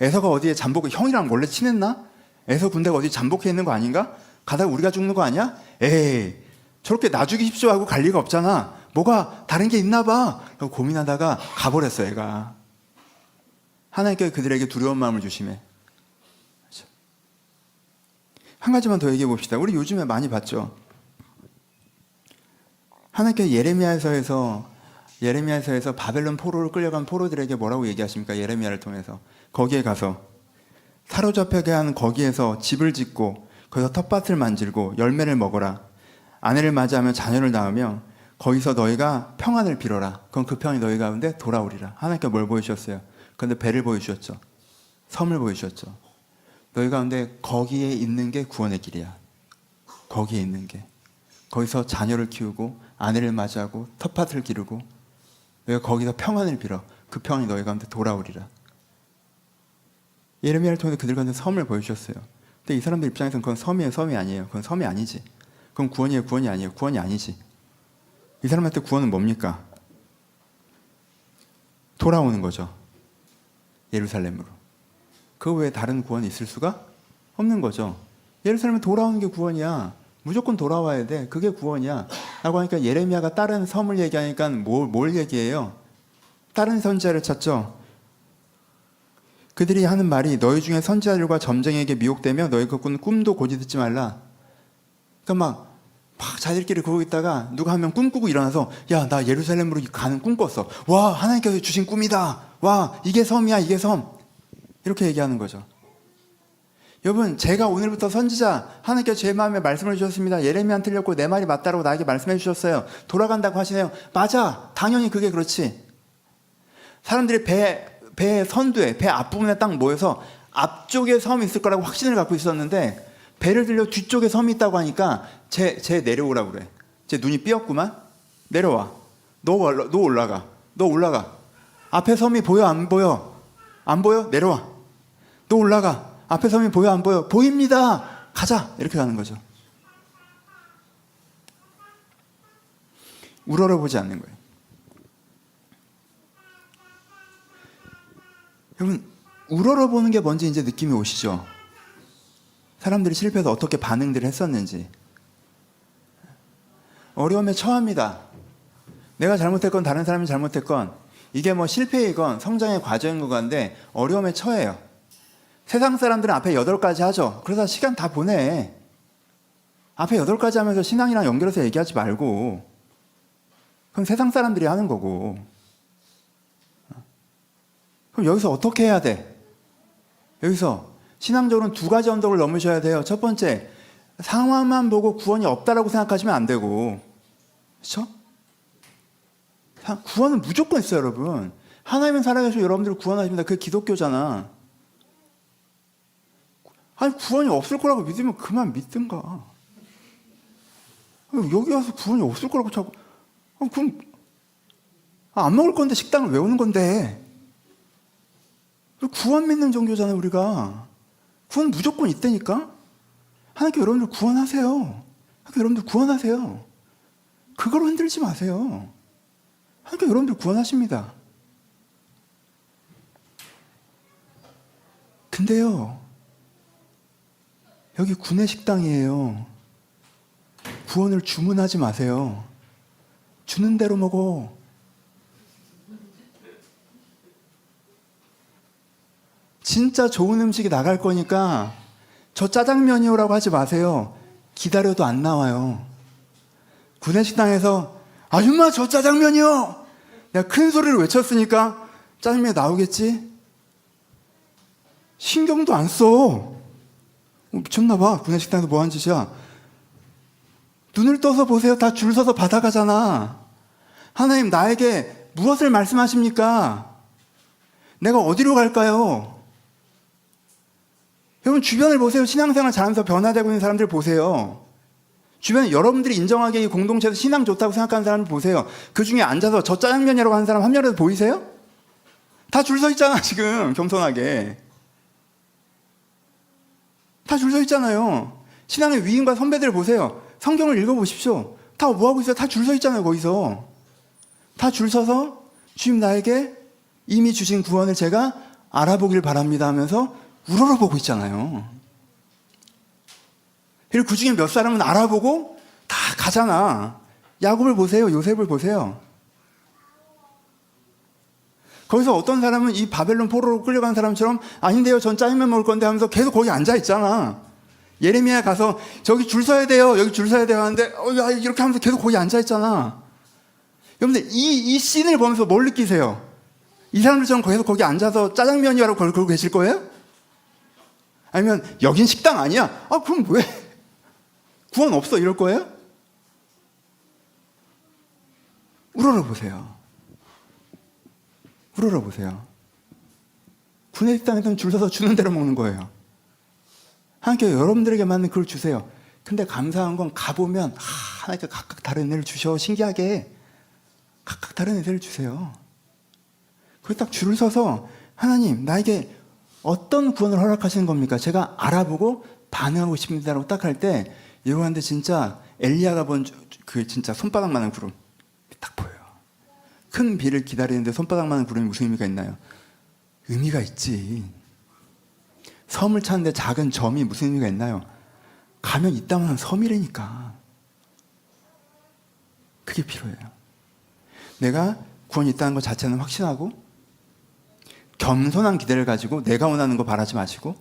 [SPEAKER 2] 에서가 어디에 형이랑 원래 친했나? 에서 군대가 어디 잠복해 있는 거 아닌가? 가다가 우리가 죽는 거 아니야? 에이, 저렇게 나 죽이십시오 하고 갈 리가 없잖아. 뭐가 다른 게 있나 봐. 라고 고민하다가 가버렸어, 얘가. 하나님께 그들에게 두려운 마음을 주시매. 한 가지만 더 얘기해 봅시다. 우리 요즘에 많이 봤죠. 하나님께 예레미야서에서 바벨론 포로로 끌려간 포로들에게 뭐라고 얘기하십니까? 예레미야를 통해서. 거기에 가서 사로잡혀게 한 거기에서 집을 짓고 거기서 텃밭을 만들고 열매를 먹어라. 아내를 맞이하며 자녀를 낳으며 거기서 너희가 평안을 빌어라. 그럼 그 평이 너희 가운데 돌아오리라. 하나님께 뭘 보여주셨어요? 그런데 배를 보여주셨죠. 섬을 보여주셨죠. 너희 가운데 거기에 있는 게 구원의 길이야. 거기에 있는 게. 거기서 자녀를 키우고 아내를 맞이하고 텃밭을 기르고 너희가 거기서 평안을 빌어. 그 평이 너희 가운데 돌아오리라. 예레미야를 통해 그들 가운데 섬을 보여주셨어요. 근데 이 사람들 입장에서는 그건 섬이에요, 섬이 아니에요. 그건 섬이 아니지. 그건 구원이에요, 구원이 아니에요. 구원이 아니지. 이 사람한테 구원은 뭡니까? 돌아오는 거죠. 예루살렘으로. 그 외에 다른 구원이 있을 수가 없는 거죠. 예루살렘에 돌아오는 게 구원이야. 무조건 돌아와야 돼. 그게 구원이야. 라고 하니까 예레미야가 다른 섬을 얘기하니까 뭘 얘기해요? 다른 선지자를 찾죠. 그들이 하는 말이 너희 중에 선지자들과 점쟁이에게 미혹되며 너희 그 꿈도 고지 듣지 말라. 그러니까 막 자기들끼리 그러고 있다가 누가 한 명 꿈꾸고 일어나서 야, 나 예루살렘으로 가는 꿈 꿨어. 와, 하나님께서 주신 꿈이다. 와, 이게 섬이야, 이게 섬. 이렇게 얘기하는 거죠. 여러분, 제가 오늘부터 선지자, 하나님께서 제 마음에 말씀을 주셨습니다. 예레미야는 틀렸고 내 말이 맞다라고 나에게 말씀해 주셨어요. 돌아간다고 하시네요. 맞아. 당연히 그게 그렇지. 사람들이 배 선두에, 배 앞부분에 딱 모여서 앞쪽에 섬이 있을 거라고 확신을 갖고 있었는데 배를 들려 뒤쪽에 섬이 있다고 하니까 쟤 내려오라고 그래. 쟤 눈이 삐었구만. 내려와. 너 올라가. 너 올라가. 앞에 섬이 보여, 안 보여? 안 보여? 내려와. 너 올라가. 앞에 섬이 보여, 안 보여? 보입니다. 가자. 이렇게 가는 거죠. 우러러보지 않는 거예요. 여러분, 우러러보는 게 뭔지 이제 느낌이 오시죠? 사람들이 실패해서 어떻게 반응들을 했었는지. 어려움에 처합니다. 내가 잘못했건 다른 사람이 잘못했건 이게 뭐 실패이건 성장의 과정인 것 같은데 어려움에 처해요. 세상 사람들은 앞에 8가지 하죠. 그러다 시간 다 보내. 앞에 8가지 하면서 신앙이랑 연결해서 얘기하지 말고. 그럼 세상 사람들이 하는 거고. 그럼 여기서 어떻게 해야 돼? 여기서 신앙적으로는 2가지 언덕을 넘으셔야 돼요. 첫 번째, 상황만 보고 구원이 없다라고 생각하시면 안 되고. 그렇죠? 구원은 무조건 있어요, 여러분. 하나님은 살아계시고 여러분들을 구원하십니다. 그게 기독교잖아. 아니, 구원이 없을 거라고 믿으면 그만 믿든가. 여기 와서 구원이 없을 거라고 자꾸. 그럼 안 먹을 건데 식당을 왜 오는 건데? 구원 믿는 종교잖아요, 우리가. 구원 무조건 있다니까? 하나님께 여러분들 구원하세요. 하나님께 여러분들 구원하세요. 그걸 흔들지 마세요. 하나님께 여러분들 구원하십니다. 근데요, 여기 구내식당이에요. 구원을 주문하지 마세요. 주는 대로 먹어. 진짜 좋은 음식이 나갈 거니까 저 짜장면이요라고 하지 마세요. 기다려도 안 나와요. 구내식당에서 아줌마 저 짜장면이요! 내가 큰 소리로 외쳤으니까 짜장면이 나오겠지? 신경도 안 써. 미쳤나봐. 구내식당에서 뭐 하는 짓이야. 눈을 떠서 보세요. 다 줄 서서 받아가잖아. 하나님 나에게 무엇을 말씀하십니까? 내가 어디로 갈까요? 여러분 주변을 보세요. 신앙생활 잘하면서 변화되고 있는 사람들 보세요. 주변에 여러분들이 인정하기에 이 공동체에서 신앙 좋다고 생각하는 사람들 보세요. 그 중에 앉아서 저 짜장면이라고 하는 사람 한 명이라도 보이세요? 다 줄 서 있잖아 지금 겸손하게. 다 줄 서 있잖아요. 신앙의 위인과 선배들 보세요. 성경을 읽어보십시오. 다 뭐하고 있어요? 다 줄 서 있잖아요 거기서. 다 줄 서서 주님 나에게 이미 주신 구원을 제가 알아보길 바랍니다 하면서 우러러보고 있잖아요. 그리고 그 중에 몇 사람은 알아보고 다 가잖아. 야곱을 보세요. 요셉을 보세요. 거기서 어떤 사람은 이 바벨론 포로로 끌려간 사람처럼 아닌데요 전 짜장면 먹을 건데 하면서 계속 거기 앉아있잖아. 예레미야 가서 저기 줄 서야 돼요. 여기 줄 서야 돼요 하는데 야, 이렇게 하면서 계속 거기 앉아있잖아. 여러분들 이 씬을 보면서 뭘 느끼세요? 이 사람들처럼 계속 거기 앉아서 짜장면이라고 걸고 계실 거예요? 아니면 여긴 식당 아니야? 아 그럼 왜? 구원 없어 이럴 거예요? 우러러보세요. 우러러보세요. 구내식당에서는 줄 서서 주는 대로 먹는 거예요. 하나님께 여러분들에게 맞는 그걸 주세요. 근데 감사한 건 가보면 하나님께 각각 다른 은혜를 주셔. 신기하게 각각 다른 은혜를 주세요. 거기 딱 줄을 서서 하나님 나에게 어떤 구원을 허락하시는 겁니까? 제가 알아보고 반응하고 싶습니다라고 딱 할 때 여러분한테 진짜 엘리야가 본 그 진짜 손바닥만한 구름 딱 보여요. 큰 비를 기다리는데 손바닥만한 구름이 무슨 의미가 있나요? 의미가 있지. 섬을 찾는데 작은 점이 무슨 의미가 있나요? 가면 이따만한 섬이라니까. 그게 필요해요. 내가 구원이 있다는 것 자체는 확신하고 겸손한 기대를 가지고 내가 원하는 거 바라지 마시고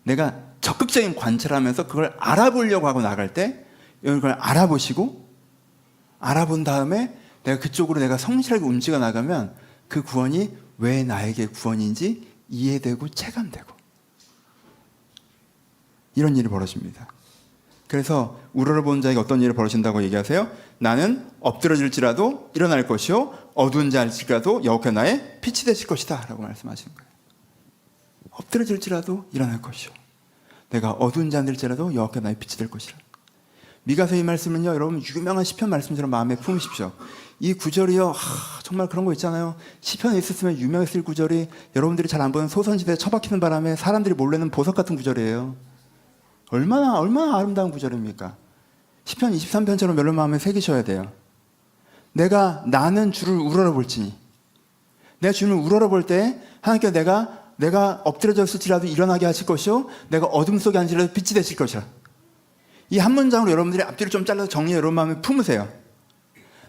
[SPEAKER 2] 내가 적극적인 관찰하면서 그걸 알아보려고 하고 나갈 때 이걸 알아보시고 알아본 다음에 내가 그쪽으로 내가 성실하게 움직여 나가면 그 구원이 왜 나에게 구원인지 이해되고 체감되고 이런 일이 벌어집니다. 그래서 우러러본 자에게 어떤 일이 벌어진다고 얘기하세요? 나는 엎드러질지라도 일어날 것이요 어두운 자일지라도 여호와께서 나의 빛이 되실 것이다 라고 말씀하시는 거예요. 엎드러질지라도 일어날 것이요 내가 어두운 자일지라도 여호와께서 나의 빛이 될 것이라. 미가서 이 말씀은요 여러분 유명한 시편 말씀처럼 마음에 품으십시오. 이 구절이요 정말 그런 거 있잖아요. 시편에 있었으면 유명했을 구절이 여러분들이 잘 안 보는 소선지대에 처박히는 바람에 사람들이 몰래는 보석 같은 구절이에요. 얼마나 아름다운 구절입니까? 시편 23편처럼 여러분 마음에 새기셔야 돼요. 나는 주를 우러러볼지니 내가 주님을 우러러볼 때 하나님께서 내가 엎드려졌을지라도 일어나게 하실 것이요 내가 어둠 속에 앉으라도 빛이 되실 것이라. 이 한 문장으로 여러분들이 앞뒤를 좀 잘라서 정리해 여러분 마음에 품으세요.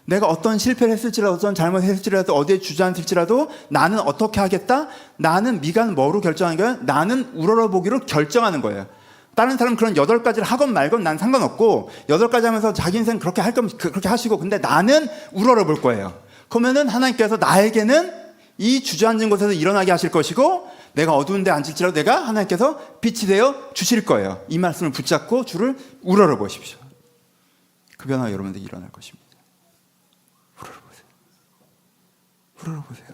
[SPEAKER 2] 내가 어떤 실패를 했을지라도 어떤 잘못을 했을지라도 어디에 주저앉을지라도 나는 어떻게 하겠다? 나는 미가는 뭐로 결정하는 거야? 나는 우러러보기로 결정하는 거예요. 다른 사람은 그런 8가지를 하건 말건 난 상관없고 8가지 하면서 자기 인생 그렇게 할 거면 그렇게 하시고 근데 나는 우러러볼 거예요. 그러면은 하나님께서 나에게는 이 주저앉은 곳에서 일어나게 하실 것이고 내가 어두운 데 앉을지라도 내가 하나님께서 빛이 되어 주실 거예요. 이 말씀을 붙잡고 주를 우러러 보십시오. 그 변화가 여러분들에게 일어날 것입니다. 우러러 보세요. 우러러 보세요.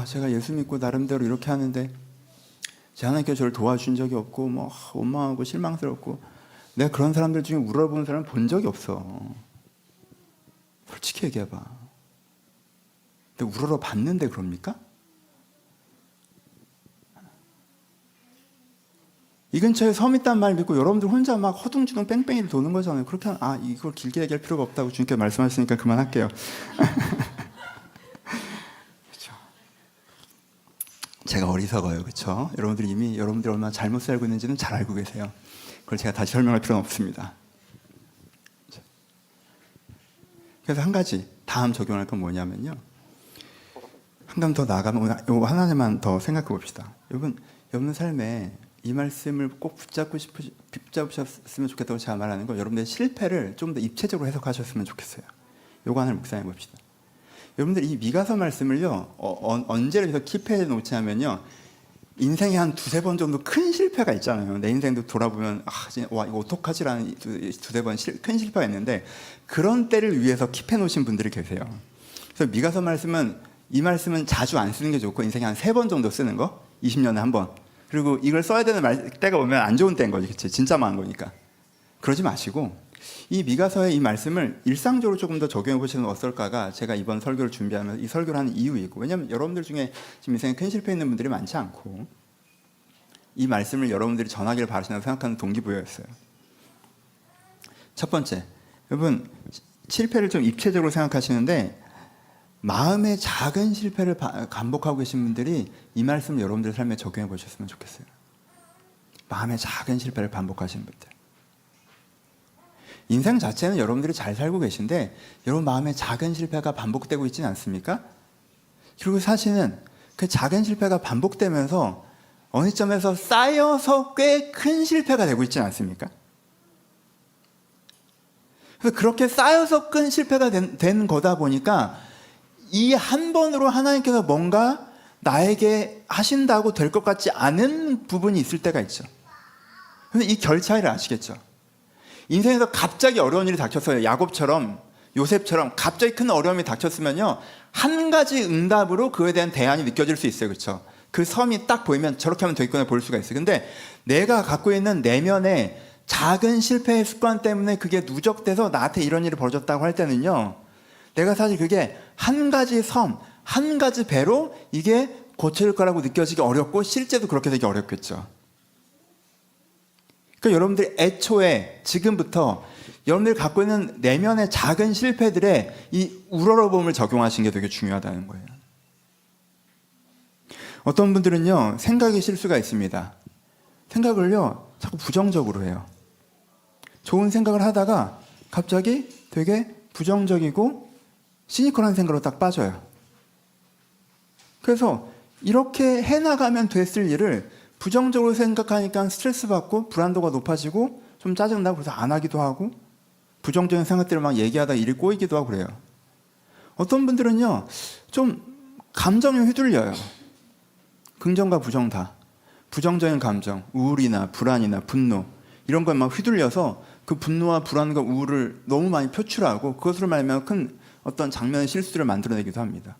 [SPEAKER 2] 제가 예수 믿고 나름대로 이렇게 하는데 하나님께서 저를 도와준 적이 없고 원망하고 실망스럽고 내가 그런 사람들 중에 우러러보는 사람을 본 적이 없어. 솔직히 얘기해봐. 근데 우러러 봤는데 그럽니까? 이 근처에 섬 있다는 말 믿고 여러분들 혼자 막 허둥지둥 뺑뺑이를 도는 거잖아요. 그렇게 하면 이걸 길게 얘기할 필요가 없다고 주님께 말씀하시니까 그만할게요. 그렇죠. 제가 어리석어요. 그렇죠? 여러분들이 이미 여러분들이 얼마나 잘못 살고 있는지는 잘 알고 계세요. 그걸 제가 다시 설명할 필요는 없습니다. 그래서 한 가지 다음 적용할 건 뭐냐면요. 한 감 더 나아가면 이거 하나만 더 생각해 봅시다. 여러분 여러분 삶에 이 말씀을 꼭 붙잡으셨으면 좋겠다고 제가 말하는 건 여러분들의 실패를 좀 더 입체적으로 해석하셨으면 좋겠어요. 요거 하나를 묵상해 봅시다. 여러분들 이 미가서 말씀을요 언제부터 킵해 놓지 하면요 인생에 한 두세 번 정도 큰 실패가 있잖아요. 내 인생도 돌아보면 와 이거 어떡하지라는 두세 번 큰 실패가 있는데 그런 때를 위해서 킵해 놓으신 분들이 계세요. 그래서 미가서 말씀은 이 말씀은 자주 안 쓰는 게 좋고 인생에 한 세 번 정도 쓰는 거 20년에 한 번. 그리고 이걸 써야 되는 때가 오면 안 좋은 때인 거지. 그치? 진짜 망한 거니까. 그러지 마시고 이 미가서의 이 말씀을 일상적으로 조금 더 적용해 보시는 건 어떨까가 제가 이번 설교를 준비하면서 이 설교를 하는 이유이고, 왜냐하면 여러분들 중에 지금 인생에 큰 실패 있는 분들이 많지 않고 이 말씀을 여러분들이 전하기를 바라신다고 생각하는 동기부여였어요. 첫 번째, 여러분 실패를 좀 입체적으로 생각하시는데 마음의 작은 실패를 반복하고 계신 분들이 이 말씀을 여러분들 삶에 적용해 보셨으면 좋겠어요. 마음의 작은 실패를 반복하시는 분들. 인생 자체는 여러분들이 잘 살고 계신데 여러분 마음의 작은 실패가 반복되고 있지는 않습니까? 그리고 사실은 그 작은 실패가 반복되면서 어느 점에서 쌓여서 꽤 큰 실패가 되고 있지는 않습니까? 그래서 그렇게 쌓여서 큰 실패가 된 거다 보니까 이 한 번으로 하나님께서 뭔가 나에게 하신다고 될 것 같지 않은 부분이 있을 때가 있죠. 근데 이 결 차이를 아시겠죠? 인생에서 갑자기 어려운 일이 닥쳤어요. 야곱처럼, 요셉처럼 갑자기 큰 어려움이 닥쳤으면요, 한 가지 응답으로 그에 대한 대안이 느껴질 수 있어요. 그렇죠? 그 섬이 딱 보이면 저렇게 하면 되겠구나 볼 수가 있어요. 근데 내가 갖고 있는 내면의 작은 실패의 습관 때문에 그게 누적돼서 나한테 이런 일이 벌어졌다고 할 때는요, 내가 사실 그게 한 가지 섬, 한 가지 배로 이게 고쳐질 거라고 느껴지기 어렵고 실제도 그렇게 되기 어렵겠죠. 그러니까 여러분들이 애초에 지금부터 여러분들이 갖고 있는 내면의 작은 실패들에 이 우러러봄을 적용하시는 게 되게 중요하다는 거예요. 어떤 분들은요 생각의 실수가 있습니다. 생각을요 자꾸 부정적으로 해요. 좋은 생각을 하다가 갑자기 되게 부정적이고 시니컬한 생각으로 딱 빠져요. 그래서 이렇게 해나가면 됐을 일을 부정적으로 생각하니까 스트레스 받고 불안도가 높아지고 좀 짜증나고 그래서 안 하기도 하고 부정적인 생각들을 막 얘기하다 일이 꼬이기도 하고 그래요. 어떤 분들은요 좀 감정에 휘둘려요. 긍정과 부정 다. 부정적인 감정, 우울이나 불안이나 분노 이런 거에 막 휘둘려서 그 분노와 불안과 우울을 너무 많이 표출하고 그것으로 말하면 큰 어떤 장면의 실수를 만들어내기도 합니다.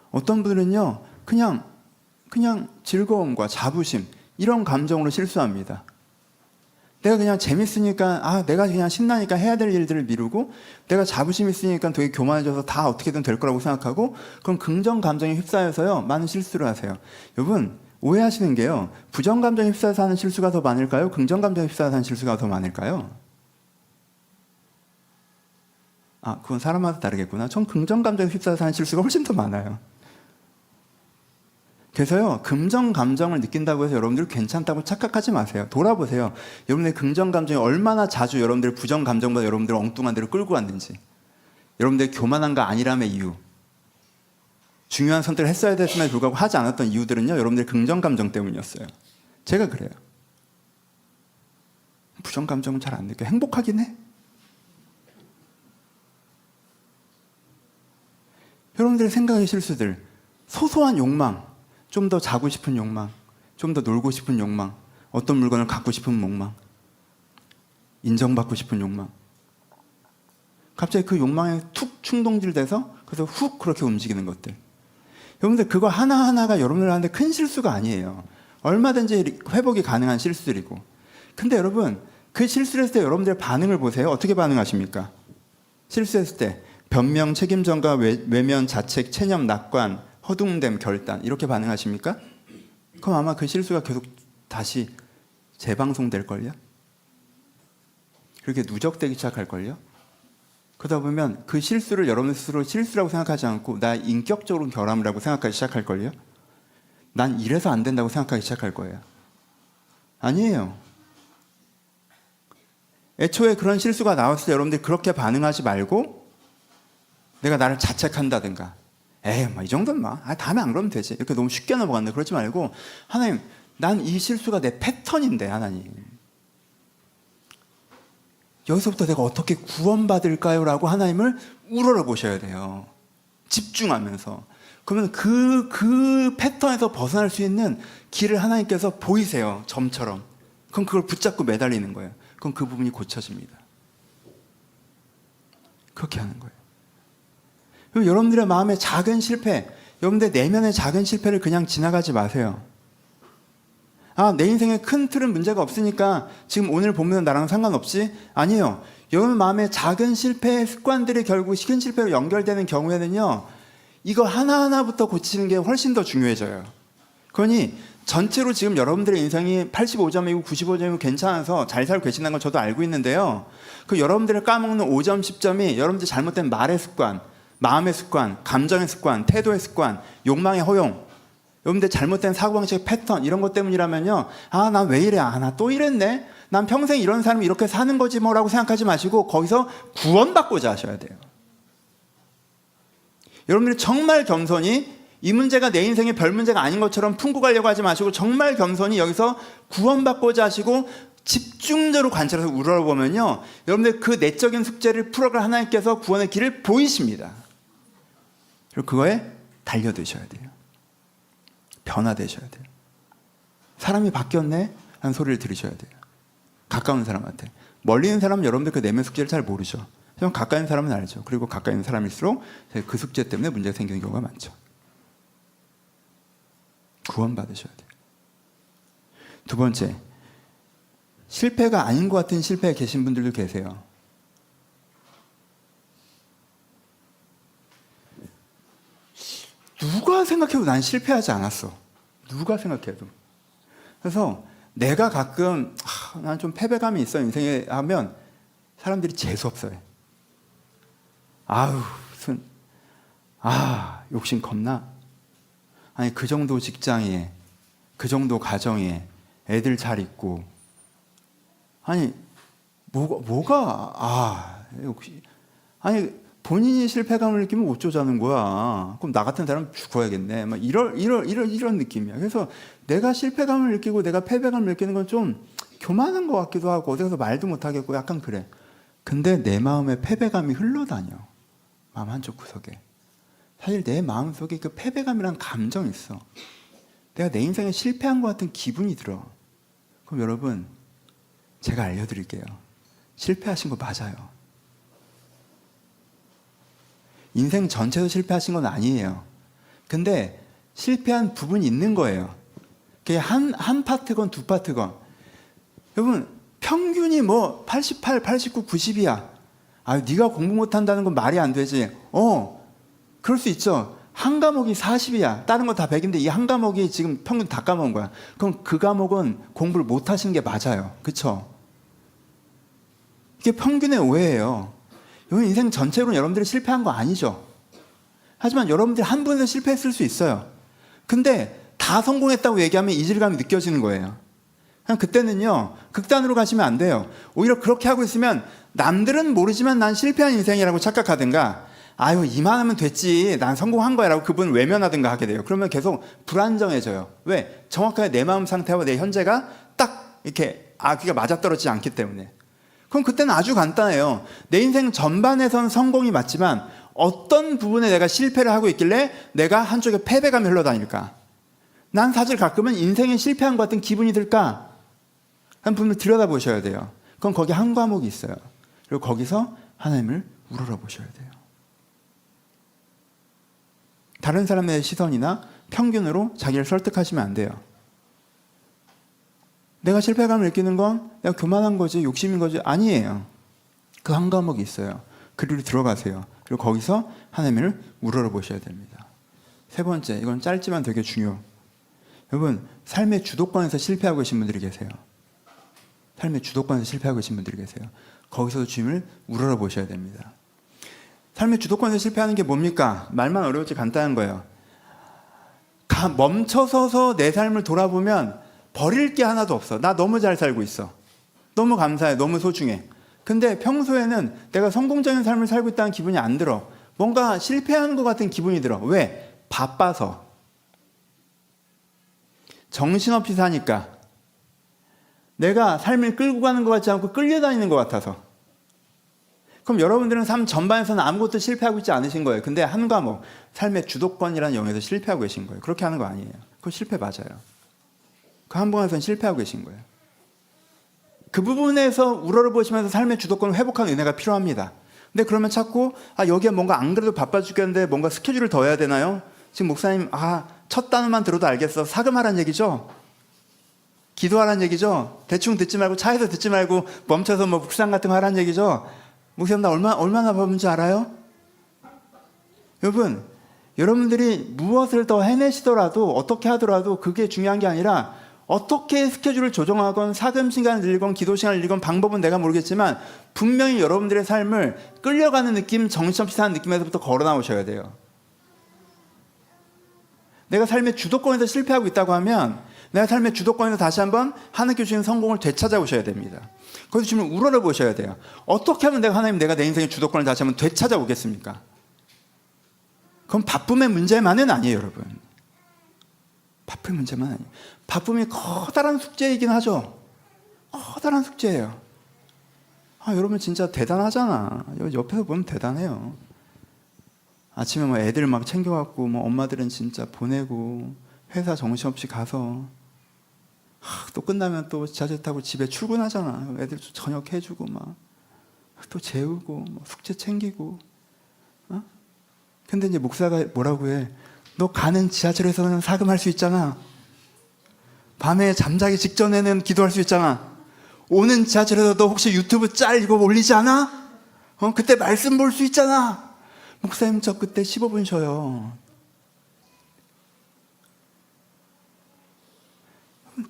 [SPEAKER 2] 어떤 분들은요 그냥 즐거움과 자부심 이런 감정으로 실수합니다. 내가 그냥 재밌으니까 내가 그냥 신나니까 해야 될 일들을 미루고 내가 자부심 있으니까 되게 교만해져서 다 어떻게든 될 거라고 생각하고 그럼 긍정 감정에 휩싸여서요 많은 실수를 하세요. 여러분 오해하시는 게요 부정 감정에 휩싸여서 하는 실수가 더 많을까요? 긍정 감정에 휩싸여서 하는 실수가 더 많을까요? 그건 사람마다 다르겠구나. 전 긍정 감정에 휩싸여서 하는 실수가 훨씬 더 많아요. 그래서요 긍정 감정을 느낀다고 해서 여러분들 괜찮다고 착각하지 마세요. 돌아보세요. 여러분의 긍정 감정이 얼마나 자주 여러분들 부정 감정보다 여러분들 엉뚱한 데로 끌고 갔는지, 여러분들 교만한 거 아니람의 이유, 중요한 선택을 했어야 됐음에도 불구하고 하지 않았던 이유들은요 여러분들 긍정 감정 때문이었어요. 제가 그래요. 부정 감정은 잘 안 느껴. 행복하긴 해. 여러분들의 생각의 실수들, 소소한 욕망, 좀 더 자고 싶은 욕망, 좀 더 놀고 싶은 욕망, 어떤 물건을 갖고 싶은 욕망, 인정받고 싶은 욕망. 갑자기 그 욕망에 툭 충동질돼서 그래서 훅 그렇게 움직이는 것들. 여러분들 그거 하나하나가 여러분들한테 큰 실수가 아니에요. 얼마든지 회복이 가능한 실수들이고. 근데 여러분 그 실수를 했을 때 여러분들의 반응을 보세요. 어떻게 반응하십니까? 실수했을 때 변명, 책임전가, 외면, 자책, 체념, 낙관, 허둥댐, 결단 이렇게 반응하십니까? 그럼 아마 그 실수가 계속 다시 재방송될걸요? 그렇게 누적되기 시작할걸요? 그러다 보면 그 실수를 여러분 스스로 실수라고 생각하지 않고 나 인격적으로 결함이라고 생각하기 시작할걸요? 난 이래서 안 된다고 생각하기 시작할 거예요. 아니에요. 애초에 그런 실수가 나왔을 때 여러분들이 그렇게 반응하지 말고 내가 나를 자책한다든가 에이, 뭐 이 정도는 다음에 안 그러면 되지. 이렇게 너무 쉽게 넘어간다. 그러지 말고, 하나님, 난 이 실수가 내 패턴인데, 하나님. 여기서부터 내가 어떻게 구원받을까요? 라고 하나님을 우러러보셔야 돼요. 집중하면서. 그러면 그 패턴에서 벗어날 수 있는 길을 하나님께서 보이세요. 점처럼. 그럼 그걸 붙잡고 매달리는 거예요. 그럼 그 부분이 고쳐집니다. 그렇게 하는 거예요. 그리고 여러분들의 마음의 작은 실패, 여러분들 내면의 작은 실패를 그냥 지나가지 마세요. 내 인생에 큰 틀은 문제가 없으니까 지금 오늘 보면 나랑 상관없지? 아니에요. 여러분 마음의 작은 실패의 습관들이 결국 큰 실패로 연결되는 경우에는요, 이거 하나하나부터 고치는 게 훨씬 더 중요해져요. 그러니 전체로 지금 여러분들의 인생이 85점이고 95점이고 괜찮아서 잘 살고 계신다는 걸 저도 알고 있는데요. 그 여러분들을 까먹는 5점, 10점이 여러분들 잘못된 말의 습관, 마음의 습관, 감정의 습관, 태도의 습관, 욕망의 허용, 여러분들 잘못된 사고방식의 패턴 이런 것 때문이라면요, 난 왜 이래? 나 또 이랬네? 난 평생 이런 사람이 이렇게 사는 거지 뭐라고 생각하지 마시고 거기서 구원받고자 하셔야 돼요. 여러분들이 정말 겸손히 이 문제가 내 인생의 별 문제가 아닌 것처럼 품고 가려고 하지 마시고 정말 겸손히 여기서 구원받고자 하시고 집중적으로 관찰해서 우러러보면요, 여러분들 그 내적인 숙제를 풀어갈 하나님께서 구원의 길을 보이십니다. 그리고 그거에 달려드셔야 돼요. 변화되셔야 돼요. 사람이 바뀌었네? 하는 소리를 들으셔야 돼요. 가까운 사람한테. 멀리 있는 사람은 여러분들 그 내면 숙제를 잘 모르죠. 하지만 가까이 있는 사람은 알죠. 그리고 가까이 있는 사람일수록 그 숙제 때문에 문제가 생기는 경우가 많죠. 구원받으셔야 돼요. 두 번째, 실패가 아닌 것 같은 실패에 계신 분들도 계세요. 누가 생각해도 난 실패하지 않았어. 누가 생각해도. 그래서 내가 가끔 난 좀 패배감이 있어 인생에 하면 사람들이 재수없어요. 무슨 욕심 겁나. 아니 그 정도 직장에, 그 정도 가정에 애들 잘 있고, 아니 역시 본인이 실패감을 느끼면 어쩌자는 거야. 그럼 나 같은 사람 죽어야겠네. 막 이런 느낌이야. 그래서 내가 실패감을 느끼고 내가 패배감을 느끼는 건 좀 교만한 것 같기도 하고 어디 가서 말도 못 하겠고 약간 그래. 근데 내 마음에 패배감이 흘러다녀. 마음 한쪽 구석에. 사실 내 마음속에 그 패배감이라는 감정이 있어. 내가 내 인생에 실패한 것 같은 기분이 들어. 그럼 여러분, 제가 알려드릴게요. 실패하신 거 맞아요. 인생 전체도 실패하신 건 아니에요. 근데 실패한 부분이 있는 거예요. 그게 한 파트건 두 파트건. 여러분, 평균이 88, 89, 90이야. 네가 공부 못한다는 건 말이 안 되지. 그럴 수 있죠. 한 과목이 40이야. 다른 거 다 100인데 이 한 과목이 지금 평균 다 까먹은 거야. 그럼 그 과목은 공부를 못 하시는 게 맞아요. 그렇죠? 이게 평균의 오해예요. 여러분 인생 전체로는 여러분들이 실패한 거 아니죠. 하지만 여러분들이 한 번에서 실패했을 수 있어요. 근데 다 성공했다고 얘기하면 이질감이 느껴지는 거예요. 그때는요, 극단으로 가시면 안 돼요. 오히려 그렇게 하고 있으면 남들은 모르지만 난 실패한 인생이라고 착각하든가, 이만하면 됐지, 난 성공한 거야 라고 그분을 외면하든가 하게 돼요. 그러면 계속 불안정해져요. 왜? 정확하게 내 마음 상태와 내 현재가 딱 이렇게 그게 맞아떨어지지 않기 때문에. 그럼 그때는 아주 간단해요. 내 인생 전반에선 성공이 맞지만 어떤 부분에 내가 실패를 하고 있길래 내가 한쪽에 패배감이 흘러다닐까? 난 사실 가끔은 인생에 실패한 것 같은 기분이 들까? 한 부분을 들여다보셔야 돼요. 그럼 거기 한 과목이 있어요. 그리고 거기서 하나님을 우러러보셔야 돼요. 다른 사람의 시선이나 평균으로 자기를 설득하시면 안 돼요. 내가 실패감을 느끼는 건 내가 교만한 거지, 욕심인 거지 아니에요. 그 한 과목이 있어요. 그리로 들어가세요. 그리고 거기서 하나님을 우러러보셔야 됩니다. 세 번째, 이건 짧지만 되게 중요해요. 여러분, 삶의 주도권에서 실패하고 계신 분들이 계세요. 삶의 주도권에서 실패하고 계신 분들이 계세요. 거기서도 주님을 우러러보셔야 됩니다. 삶의 주도권에서 실패하는 게 뭡니까? 말만 어려울지 간단한 거예요. 멈춰서서 내 삶을 돌아보면 버릴 게 하나도 없어. 나 너무 잘 살고 있어. 너무 감사해. 너무 소중해. 근데 평소에는 내가 성공적인 삶을 살고 있다는 기분이 안 들어. 뭔가 실패하는 것 같은 기분이 들어. 왜? 바빠서. 정신없이 사니까. 내가 삶을 끌고 가는 것 같지 않고 끌려다니는 것 같아서. 그럼 여러분들은 삶 전반에서는 아무것도 실패하고 있지 않으신 거예요. 근데 한 과목, 삶의 주도권이라는 영역에서 실패하고 계신 거예요. 그렇게 하는 거 아니에요. 그거 실패 맞아요. 그 한 부분에서는 실패하고 계신 거예요. 그 부분에서 우러러보시면서 삶의 주도권을 회복하는 은혜가 필요합니다. 근데 그러면 자꾸 여기에 뭔가 안 그래도 바빠 죽겠는데 뭔가 스케줄을 더 해야 되나요? 지금 목사님 첫 단어만 들어도 알겠어. 사금하라는 얘기죠? 기도하라는 얘기죠? 대충 듣지 말고 차에서 듣지 말고 멈춰서 뭐 묵상 같은 거 하라는 얘기죠? 목사님 나 얼마나 바쁜지 알아요? 여러분들이 무엇을 더 해내시더라도 어떻게 하더라도 그게 중요한 게 아니라 어떻게 스케줄을 조정하건 사금 시간을 늘리건 기도 시간을 늘리건 방법은 내가 모르겠지만 분명히 여러분들의 삶을 끌려가는 느낌, 정신없이 사는 느낌에서부터 걸어 나오셔야 돼요. 내가 삶의 주도권에서 실패하고 있다고 하면 내가 삶의 주도권에서 다시 한번 하나님께 주신 성공을 되찾아오셔야 됩니다. 거기서 지금 우러러 보셔야 돼요. 어떻게 하면 내가 내 인생의 주도권을 다시 한번 되찾아오겠습니까? 그건 바쁨의 문제만은 아니에요, 여러분. 바쁨의 문제만 아니에요. 바쁨이 커다란 숙제이긴 하죠. 커다란 숙제예요. 여러분 진짜 대단하잖아. 옆에서 보면 대단해요. 아침에 뭐 애들 막 챙겨갖고 뭐 엄마들은 진짜 보내고 회사 정신없이 가서 또 끝나면 또 지하철 타고 집에 출근하잖아. 애들 저녁 해주고 막 또 재우고 뭐 숙제 챙기고. 근데 이제 목사가 뭐라고 해? 너 가는 지하철에서는 사금할 수 있잖아. 밤에 잠자기 직전에는 기도할 수 있잖아. 오는 지하철에서 너 혹시 유튜브 짤 이거 올리지 않아? 그때 말씀 볼 수 있잖아. 목사님 저 그때 15분 쉬어요.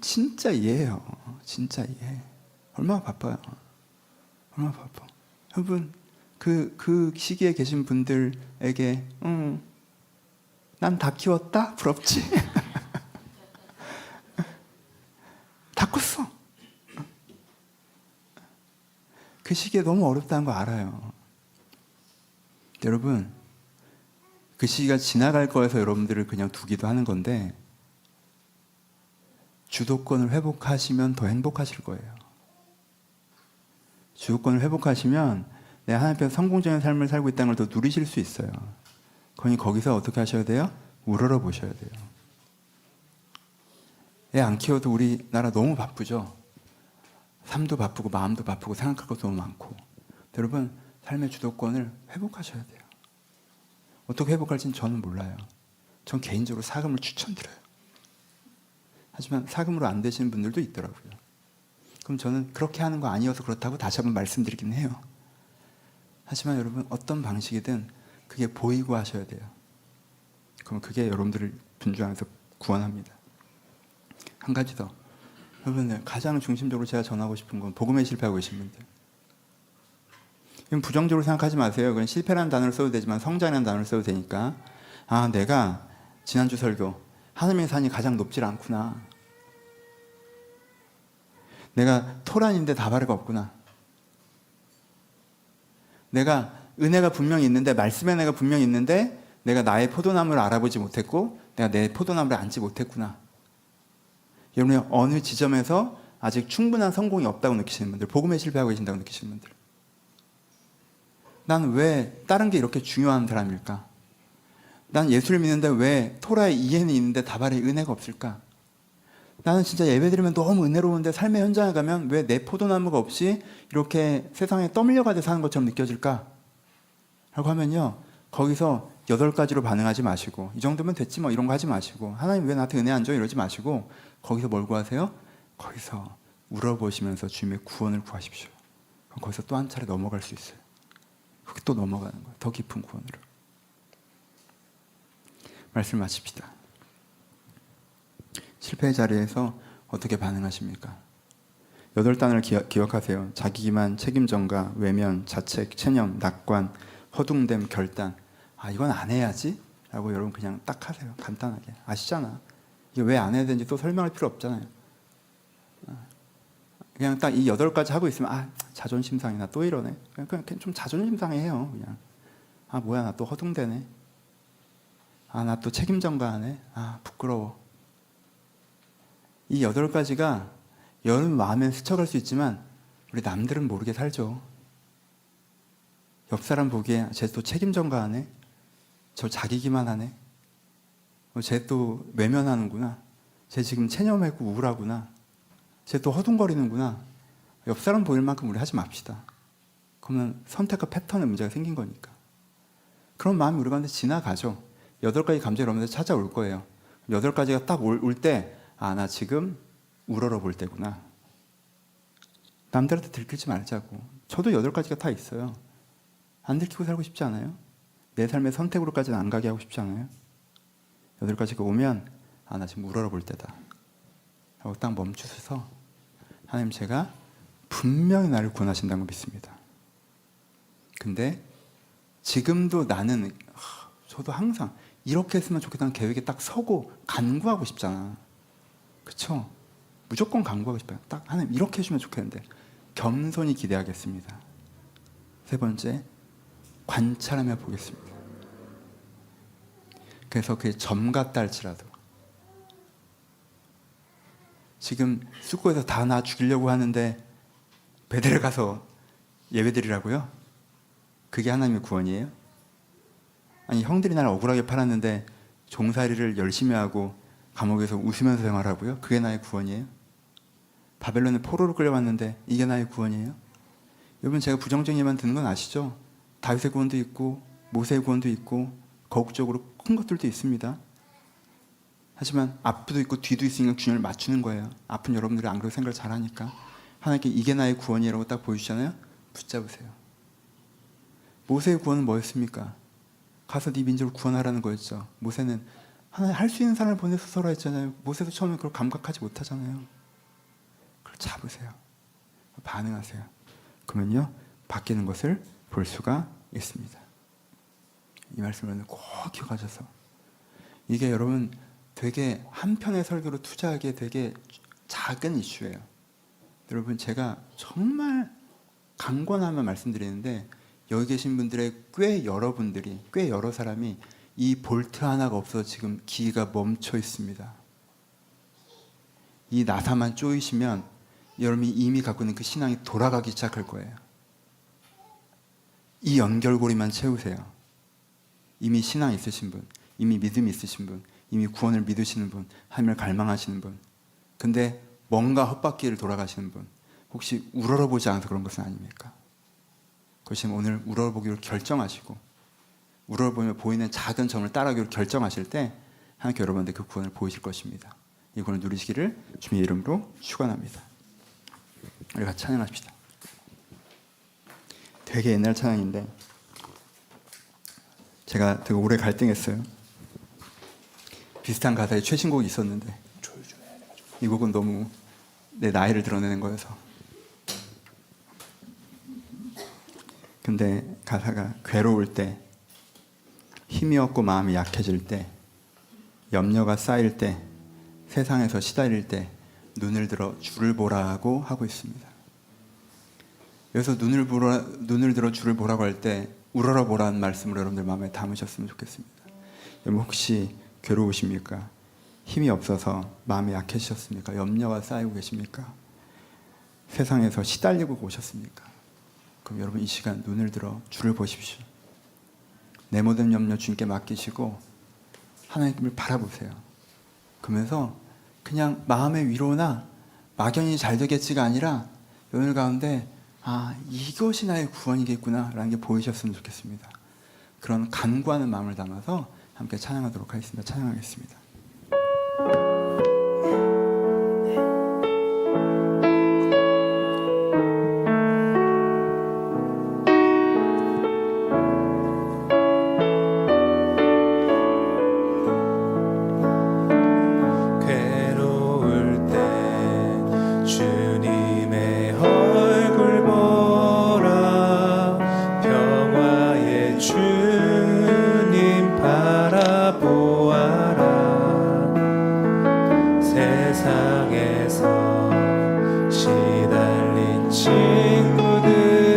[SPEAKER 2] 진짜 이해해요. 진짜 이해. 얼마나 바빠요. 얼마나 바빠. 여러분 그 시기에 계신 분들에게 난 다 키웠다? 부럽지? 다 컸어. 그 시기에 너무 어렵다는 거 알아요. 여러분 그 시기가 지나갈 거여서 여러분들을 그냥 두기도 하는 건데 주도권을 회복하시면 더 행복하실 거예요. 주도권을 회복하시면 내가 하나님 앞에서 성공적인 삶을 살고 있다는 걸 더 누리실 수 있어요. 그러니 거기서 어떻게 하셔야 돼요? 우러러 보셔야 돼요. 애 안 키워도 우리나라 너무 바쁘죠? 삶도 바쁘고 마음도 바쁘고 생각할 것도 너무 많고. 여러분 삶의 주도권을 회복하셔야 돼요. 어떻게 회복할지는 저는 몰라요. 전 개인적으로 사금을 추천드려요. 하지만 사금으로 안 되시는 분들도 있더라고요. 그럼 저는 그렇게 하는 거 아니어서 그렇다고 다시 한번 말씀드리긴 해요. 하지만 여러분 어떤 방식이든 그게 보이고 하셔야 돼요. 그럼 그게 여러분들을 분주함에서 구원합니다. 한 가지 더. 여러분 가장 중심적으로 제가 전하고 싶은 건 복음에 실패하고 계신 분들. 이건 부정적으로 생각하지 마세요. 그건 실패라는 단어를 써도 되지만 성장이라는 단어를 써도 되니까 내가 지난주 설교 하나님의 산이 가장 높질 않구나. 내가 토란인데 다바르가 없구나. 내가 은혜가 분명히 있는데 말씀의 은혜가 분명히 있는데 내가 나의 포도나무를 알아보지 못했고 내가 내 포도나무를 앉지 못했구나. 여러분이 어느 지점에서 아직 충분한 성공이 없다고 느끼시는 분들, 복음에 실패하고 계신다고 느끼시는 분들, 난 왜 다른 게 이렇게 중요한 사람일까? 난 예수를 믿는데 왜 토라의 이해는 있는데 다발의 은혜가 없을까? 나는 진짜 예배드리면 너무 은혜로운데 삶의 현장에 가면 왜 내 포도나무가 없이 이렇게 세상에 떠밀려가듯 사는 것처럼 느껴질까? 라고 하면요, 거기서 8가지로 반응하지 마시고 이 정도면 됐지 뭐 이런 거 하지 마시고 하나님 왜 나한테 은혜 안 줘? 이러지 마시고 거기서 뭘 구하세요? 거기서 울어보시면서 주님의 구원을 구하십시오. 그럼 거기서 또 한 차례 넘어갈 수 있어요. 그렇게 또 넘어가는 거예요. 더 깊은 구원으로. 말씀 마칩시다. 실패의 자리에서 어떻게 반응하십니까? 8단을 기억하세요. 자기기만, 책임전가, 외면, 자책, 체념, 낙관, 허둥댐, 결단. 이건 안 해야지? 라고 여러분 그냥 딱 하세요. 간단하게. 아시잖아. 이게 왜 안 해야 되는지 또 설명할 필요 없잖아요. 그냥 딱 이 8가지 하고 있으면 자존심 상해. 나 또 이러네. 그냥 좀 자존심 상해해요. 그냥. 아 뭐야 나 또 허둥대네. 아 나 또 책임 전가하네. 아 부끄러워. 이 8가지가 여러분 마음에 스쳐갈 수 있지만 우리 남들은 모르게 살죠. 옆 사람 보기에 쟤 또 책임 전가하네. 저 자기기만 하네. 쟤 또 외면하는구나. 쟤 지금 체념했고 우울하구나. 쟤 또 허둥거리는구나. 옆 사람 보일 만큼 우리 하지 맙시다. 그러면 선택과 패턴에 문제가 생긴 거니까. 그런 마음이 우리 가운데 지나가죠. 8가지 감정이 여러분들 찾아올 거예요. 8가지가 딱 올 때 아, 나 지금 우러러 볼 때구나. 남들한테 들키지 말자고. 저도 8가지가 다 있어요. 안 들키고 살고 싶지 않아요? 내 삶의 선택으로까지는 안 가게 하고 싶지 않아요? 8가지가 오면 아, 나 지금 우러러 볼 때다. 하고 딱 멈추셔서 하나님 제가 분명히 나를 구원하신다는 걸 믿습니다. 근데 지금도 나는 저도 항상 이렇게 했으면 좋겠다는 계획에 딱 서고 간구하고 싶잖아. 그쵸? 무조건 간구하고 싶어요. 딱 하나님 이렇게 해주면 좋겠는데 겸손히 기대하겠습니다. 3번째, 관찰하며 보겠습니다. 그래서 그게 점 같다 할지라도 지금 숙고해서 다 나 죽이려고 하는데 베델에 가서 예배드리라고요? 그게 하나님의 구원이에요? 아니 형들이 나를 억울하게 팔았는데 종살이를 열심히 하고 감옥에서 웃으면서 생활하고요? 그게 나의 구원이에요? 바벨론에 포로로 끌려왔는데 이게 나의 구원이에요? 여러분 제가 부정적인 예만 듣는 건 아시죠? 다윗의 구원도 있고 모세의 구원도 있고 거국적으로 큰 것들도 있습니다. 하지만 앞도 있고 뒤도 있으니까 균형을 맞추는 거예요. 앞은 여러분들이 안 그렇게 생각을 잘하니까. 하나님께 이게 나의 구원이라고 딱 보여주잖아요. 붙잡으세요. 모세의 구원은 뭐였습니까? 가서 네 민족을 구원하라는 거였죠. 모세는 하나님 할 수 있는 사람을 보내서 서라 했잖아요. 모세도 처음에 그걸 감각하지 못하잖아요. 그걸 잡으세요. 반응하세요. 그러면요 바뀌는 것을 볼 수가 있습니다. 이 말씀을 꼭 기억하셔서 이게 여러분 되게 한 편의 설교로 투자하기에 되게 작은 이슈예요. 여러분 제가 정말 강권하며 말씀드리는데 여기 계신 분들의 꽤 여러 사람이 이 볼트 하나가 없어서 지금 기가 멈춰 있습니다. 이 나사만 쪼이시면 여러분이 이미 갖고 있는 그 신앙이 돌아가기 시작할 거예요. 이 연결고리만 채우세요. 이미 신앙 있으신 분, 이미 믿음이 있으신 분, 이미 구원을 믿으시는 분, 하나님을 갈망하시는 분, 근데 뭔가 헛바퀴를 돌아가시는 분, 혹시 우러러보지 않아서 그런 것은 아닙니까? 그것이 오늘 우러러보기로 결정하시고 우러러보며 보이는 작은 점을 따라가기로 결정하실 때 하나님께 여러분들 그 구원을 보이실 것입니다. 이 구원을 누리시기를 주님의 이름으로 축원합니다. 우리 같이 찬양합시다. 되게 옛날 찬양인데 제가 되게 오래 갈등했어요. 비슷한 가사의 최신곡이 있었는데 이 곡은 너무 내 나이를 드러내는 거여서. 근데 가사가 괴로울 때, 힘이 없고 마음이 약해질 때, 염려가 쌓일 때, 세상에서 시달릴 때 눈을 들어 주를 보라고 하고 있습니다. 여기서 눈을 들어 주를 보라고 할 때 우러러 보라는 말씀을 여러분들 마음에 담으셨으면 좋겠습니다. 여러분 혹시 괴로우십니까? 힘이 없어서 마음이 약해지셨습니까? 염려가 쌓이고 계십니까? 세상에서 시달리고 오셨습니까? 그럼 여러분 이 시간 눈을 들어 주를 보십시오. 내 모든 염려 주님께 맡기시고 하나님을 바라보세요. 그러면서 그냥 마음의 위로나 막연히 잘 되겠지가 아니라 오늘 가운데 아 이것이 나의 구원이겠구나 라는 게 보이셨으면 좋겠습니다. 그런 간구하는 마음을 담아서 함께 찬양하도록 하겠습니다. 찬양하겠습니다.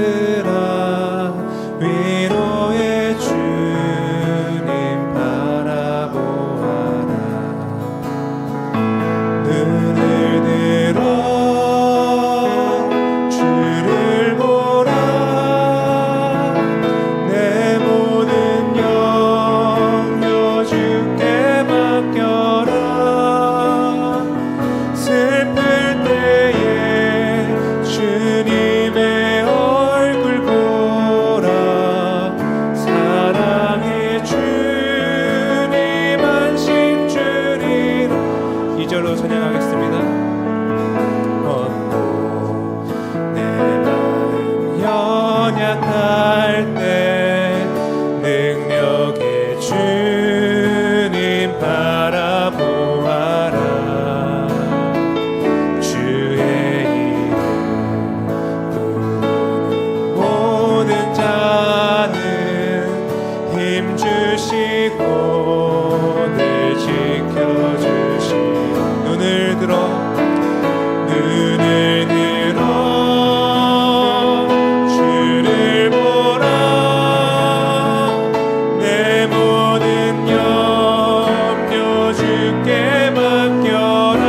[SPEAKER 1] 친구들아 위로의 주 고백하겠습니다. 내 마음 연약할 때 능력의 주님 바라보아라. 주의 이름 부르는 모든 자는 힘 주시고 늘 지켜주시. 눈을 들어 주를 보라. 내 모든 염려 주께 맡겨라.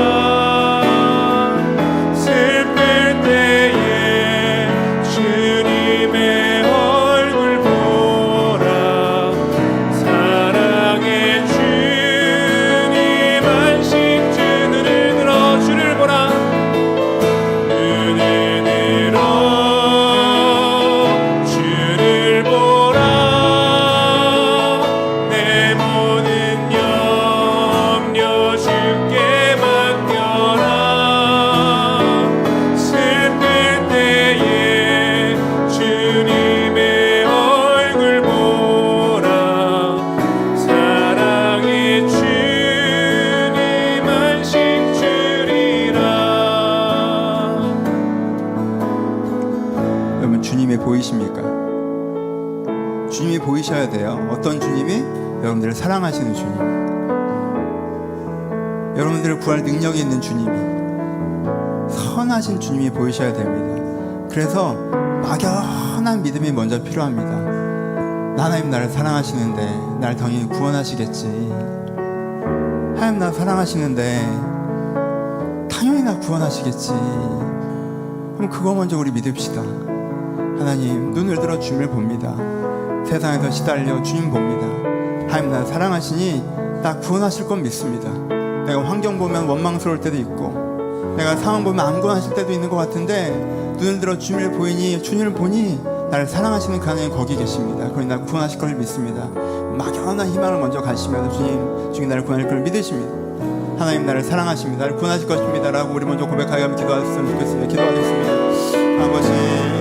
[SPEAKER 1] 슬플 때에 주님의 얼굴 보라. 사랑의 주님 안식주. 눈을 들어 주를 보라. 눈을 들어 주를 보라. 내 모든 염려 주께 맡겨라. 슬플 때에 주님의 얼굴 보라. 사랑의 주님 안식 주리라.
[SPEAKER 2] 여러분, 주님이 보이십니까? 주님이 보이셔야 돼요. 어떤 주님이? 여러분들을 사랑하시는 주님, 여러분들을 구할 능력이 있는 주님이, 선하신 주님이 보이셔야 됩니다. 그래서 막연한 믿음이 먼저 필요합니다. 하나님 나를 사랑하시는데 날 당연히 구원하시겠지. 하나님 나 사랑하시는데 당연히 나 구원하시겠지. 그럼 그거 먼저 우리 믿읍시다. 하나님 눈을 들어 주님을 봅니다. 세상에서 시달려 주님 봅니다. 하나님 나를 사랑하시니 나 구원하실 건 믿습니다. 내가 환경 보면 원망스러울 때도 있고, 내가 상황 보면 안 구원하실 때도 있는 것 같은데, 눈을 들어 주님을 보이니, 주님을 보니 나를 사랑하시는 그 하나님 거기 계십니다. 그러니 나를 구원하실 걸 믿습니다. 막연한 희망을 먼저 가시면서 주님 나를 구원하실 걸 믿으십니다. 하나님 나를 사랑하십니다. 나를 구원하실 것입니다 라고 우리 먼저 고백하여 기도하셨으면 좋겠습니다. 기도하겠습니다. 아버지,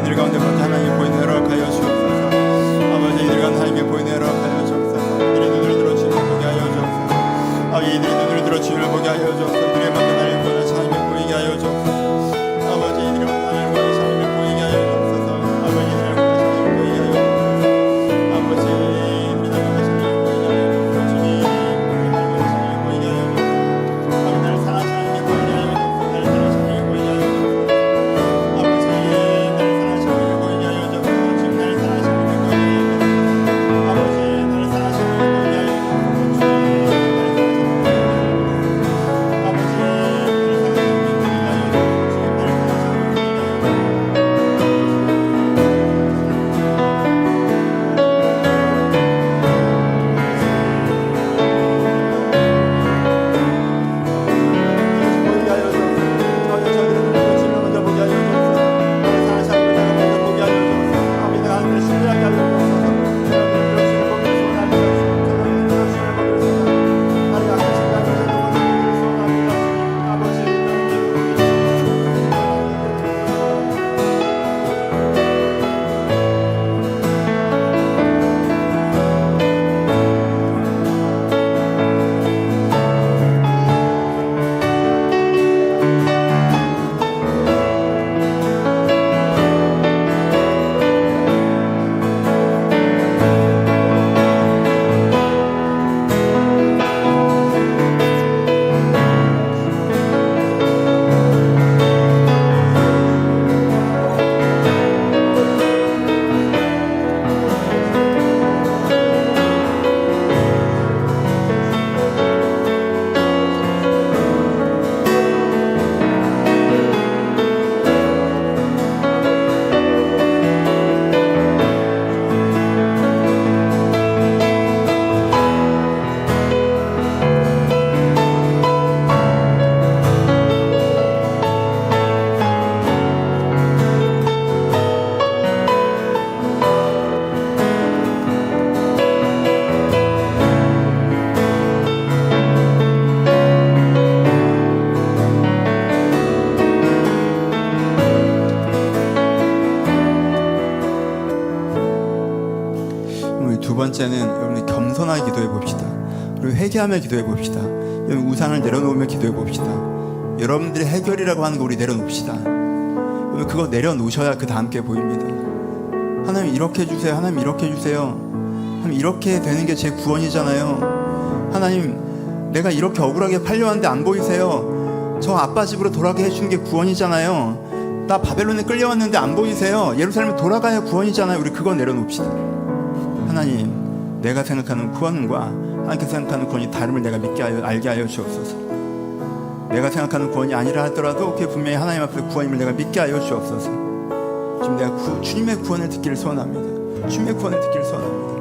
[SPEAKER 2] 이들 가운데 먼저 하나님 보이는 대로 하여 주옵소서. 아버지, 이들 가운데 하나님의 보이는 대로 하여 주옵소서. 이들의 눈을 들어 주님을 보게 하여 주옵소서. 아버지, 이들의 눈을 들어 주님을 보게 하여 주옵소서. 이들의 만난 하나님 보이는 하나님을 보이게 하여 주옵소서. 아버지, 이들의 만난 하나님 보이는 하나님을 보이게 하여 주옵소서. 아버지, 이들의 만난 하나님을 보이게 하여 주옵소서. 아버지, 믿음을 하시는 하나님을 보이게 하여 주옵소서. 주님, 믿음을 하시는 하나님을 보이게 하여 주옵소서. 아버지, 나를 사랑하시는 하나님을 보이게 하여 주옵소서. 나를 사랑하시는 하나님을 보이게 하여 주옵소서. 아버지, 나를 사랑하시는 하나님을 보이게 하여 주옵소서. 주님, 나를 사랑하시는 하나님을 보이게 하여 주옵소서. 아버지, 나를 사랑하시는 하나님을 보이게 하여 주옵소서. 주님, 나를 사랑하시는 하나님을 보이게 하여 주옵소서. 아버지, 번째는 여러분들 겸손하게 기도해 봅시다. 그리고 회개하며 기도해 봅시다. 여러분 우상을 내려놓으며 기도해 봅시다. 여러분들의 해결이라고 하는 거 우리 내려놓읍시다. 여러분 그거 내려놓으셔야 그 다음 게 보입니다. 하나님 이렇게 해주세요. 하나님 이렇게 해주세요. 하나님 이렇게 되는 게 제 구원이잖아요. 하나님 내가 이렇게 억울하게 팔려왔는데 안 보이세요? 저 아빠 집으로 돌아가게 해주는 게 구원이잖아요. 나 바벨론에 끌려왔는데 안 보이세요? 예루살렘에 돌아가야 구원이잖아요. 우리 그거 내려놓읍시다. 하나님 내가 생각하는 구원과 하나님께서 생각하는 구원이 다름을 내가 알게 하여 주옵소서. 내가 생각하는 구원이 아니라 하더라도 그게 분명히 하나님 앞에 구원임을 내가 믿게 하여 주옵소서. 지금 내가 주님의 구원을 듣기를 소원합니다. 주님의 구원을 듣기를 소원합니다.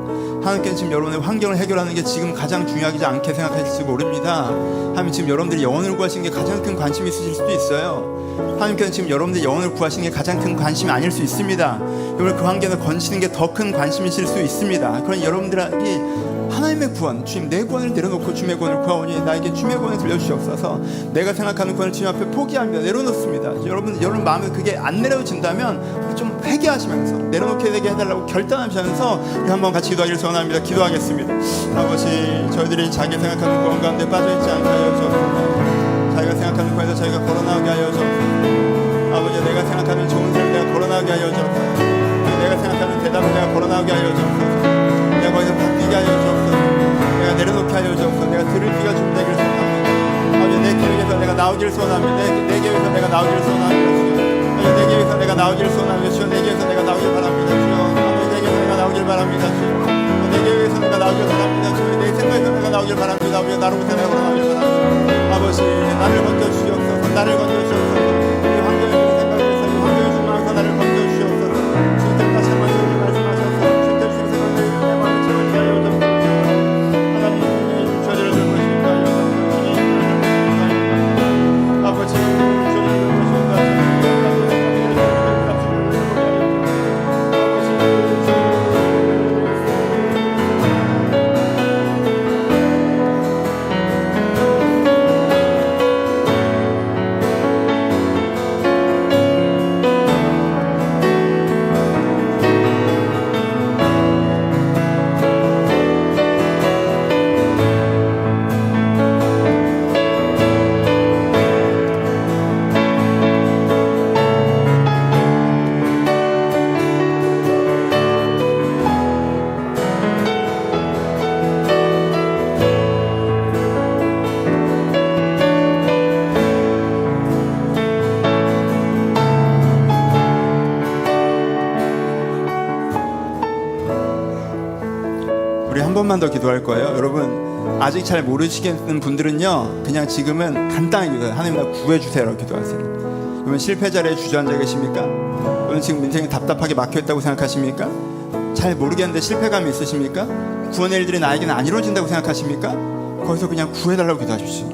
[SPEAKER 2] 하나님께는 지금 여러분의 환경을 해결하는 게 지금 가장 중요하지 않게 생각하실지 모릅니다. 하나님 지금 여러분들이 영혼을 구하시는 게 가장 큰 관심이 있으실 수도 있어요. 하나님께는 지금 여러분들이 영혼을 구하시는 게 가장 큰 관심이 아닐 수 있습니다. 여러분 그 환경을 건지는 게 더 큰 관심이실 수 있습니다. 그런 여러분들이 하나님의 구원, 주님 내 구원을 내려놓고 주님의 구원을 구하오니 나에게 주님의 구원을 들려주시옵소서. 내가 생각하는 구원을 주님 앞에 포기합니다. 내려놓습니다. 여러분 마음에 그게 안 내려진다면 좀 회개하시면서 내려놓게 되게 해달라고 결단하시면서 우리 한번 같이 기도하기를 소원합니다. 기도하겠습니다. 아버지 저희들이 자기 생각하는 구원 가운데 빠져있지 않게 하여 주옵소서. 자기가 생각하는 구원에서 저희가 걸어나오게 하여 주옵소서. 아버지 내가 생각하는 좋은 삶을 내가 걸어나오게 하여 주옵소서. 내가 생각하는 대답을 내가 걸어나오게 하여 주옵소서. 내가 거기서 바뀌게 하여 주옵소서. 내가 내려놓게 하여 주옵소서. 내가 들을 귀가 준비되기를 소원합니다. 아버지 내 계획에서 내가 나오기를 소원합니다. 내 계획에서 내가 나오기를 소원합니다. 아버지 내 계획에서 내가 나오기를 소원합니다. 주여 내 계획에서 내가 나오길 바랍니다. 주여 아버지 내 계획에서 내가 나오길 바랍니다. 주여 내 계획에서 내가 나오길 바랍니다. 주여 내 생각에서 내가 나오길 바랍니다. 아버지 나로부터 내가 걸어나오길 바랍니다. 아버지 나를 건져 주시옵소서. 나를 건져 주시옵소서. 이 환경에 있는 생각에서 이 환경에 중앙에서 나를 건져 주시옵소서. 주님 다시 한번 말씀하셔서 주님 주신 생각을 내 마음에 채워지게 하여 주옵소서. 하나님 저희를 들으십니다. 아버지 저희를 들으십니다. 한 번만 더 기도할 거예요. 여러분 아직 잘 모르시겠는 분들은요 그냥 지금은 간단히 기도해요. 하나님 나 구해주세요라고 기도하세요. 여러분 실패자리에 주저앉아 계십니까? 여러분 지금 인생이 답답하게 막혀있다고 생각하십니까? 잘 모르겠는데 실패감이 있으십니까? 구원의 일들이 나에게는 안 이루어진다고 생각하십니까? 거기서 그냥 구해달라고 기도하십시오.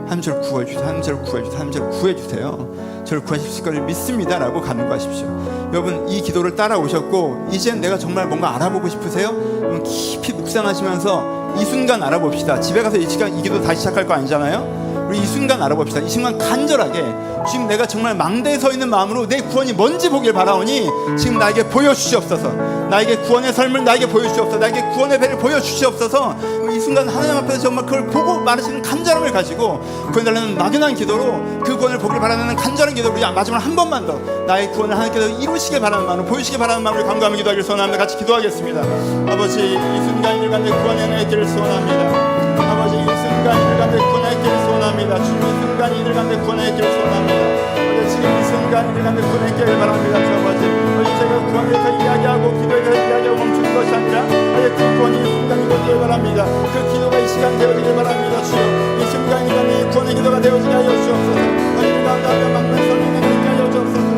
[SPEAKER 2] 하나님 저를 구해주세요. 하나님 저를 구해주세요. 하나님 저를 구해주세요. 저를 구하실 것을 믿습니다 라고 간구하십시오. 여러분 이 기도를 따라오셨고 이젠 내가 정말 뭔가 알아보고 싶으세요? 여러분 깊이 묵상하시면서 이 순간 알아봅시다. 집에 가서 이 기도 다시 시작할 거 아니잖아요. 우리 이 순간 알아봅시다. 이 순간 간절하게 지금 내가 정말 망대에 서 있는 마음으로 내 구원이 뭔지 보길 바라오니 지금 나에게 보여주시옵소서. 나에게 구원의 삶을 나에게 보여주시옵소서. 나에게 구원의 배를 보여주시옵소서. 이 순간 하나님 앞에서 정말 그걸 보고 말하시는 간절함을 가지고 구원달라는 막연한 기도로 그 구원을 보길 바라는 간절한 기도로 마지막 한 번만 더 나의 구원을 하나님께서 이루시길 바라는 마음으로 보여주시길 바라는 마음으로 간구하며 기도하기를 소원합니다. 같이 기도하겠습니다. 아버지 이 순간 일간 내 구원의 길을 소원합니다. 아버지 이 순간 일간 내 구원의 길을 소원합니다. 주님 이 순간 일간 내 구원의 길을 소원합니다. 아버지 지금 이 순간 일간 내 구원의 길을 바랍니다. 아버지 제가 구원에 대해서 이야기하고 기도에 대해서 이야기하고 멈추는 것이 아니라 그 구원이 이 순간이 되길 바랍니다. 그 기도가 이 시간 되어지길 바랍니다. 주여 이 순간 일간이 구원의 기도가 되어지게 하여 주옵소서. 어디 가운데 막는 성령의 되게 하여 주옵소서.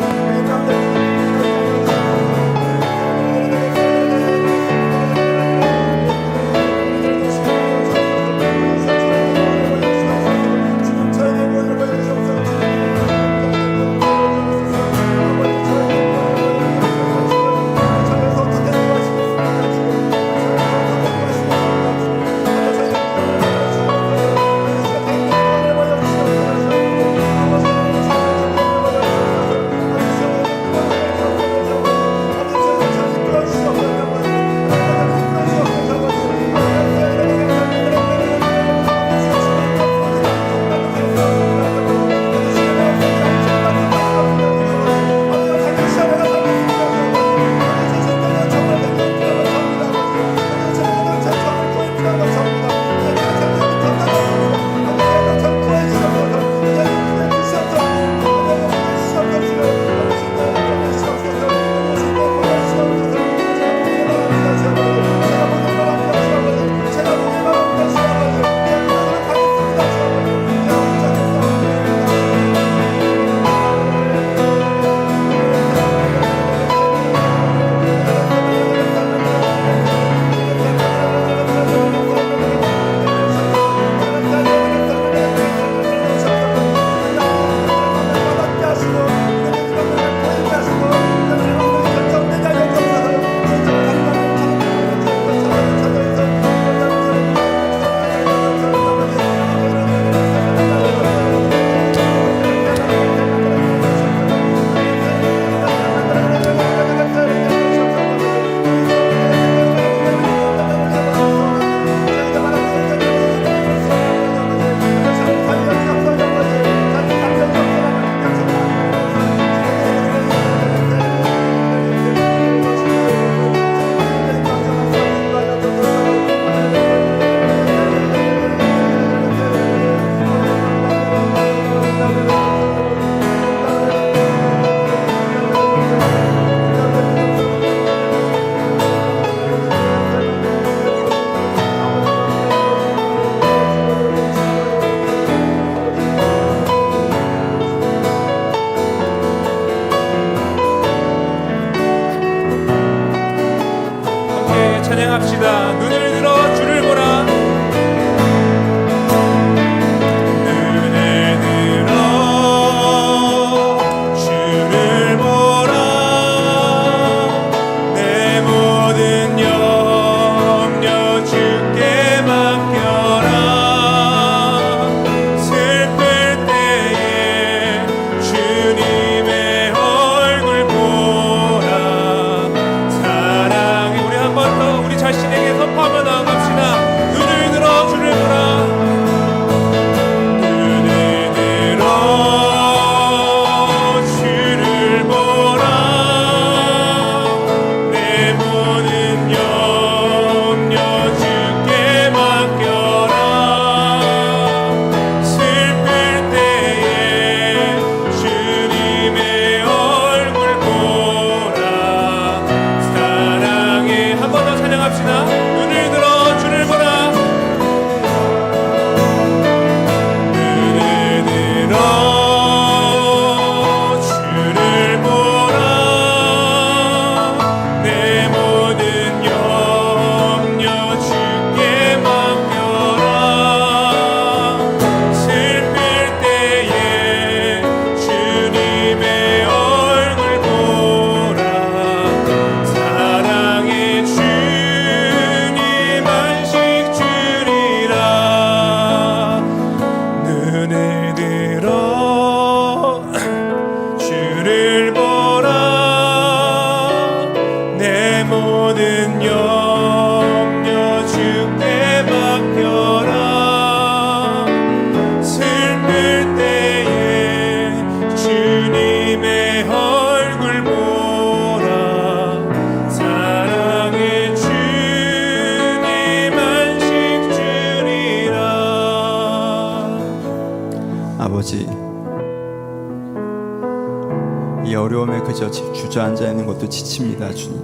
[SPEAKER 2] 이 어려움에 그저 주저앉아 있는 것도 지칩니다. 주님,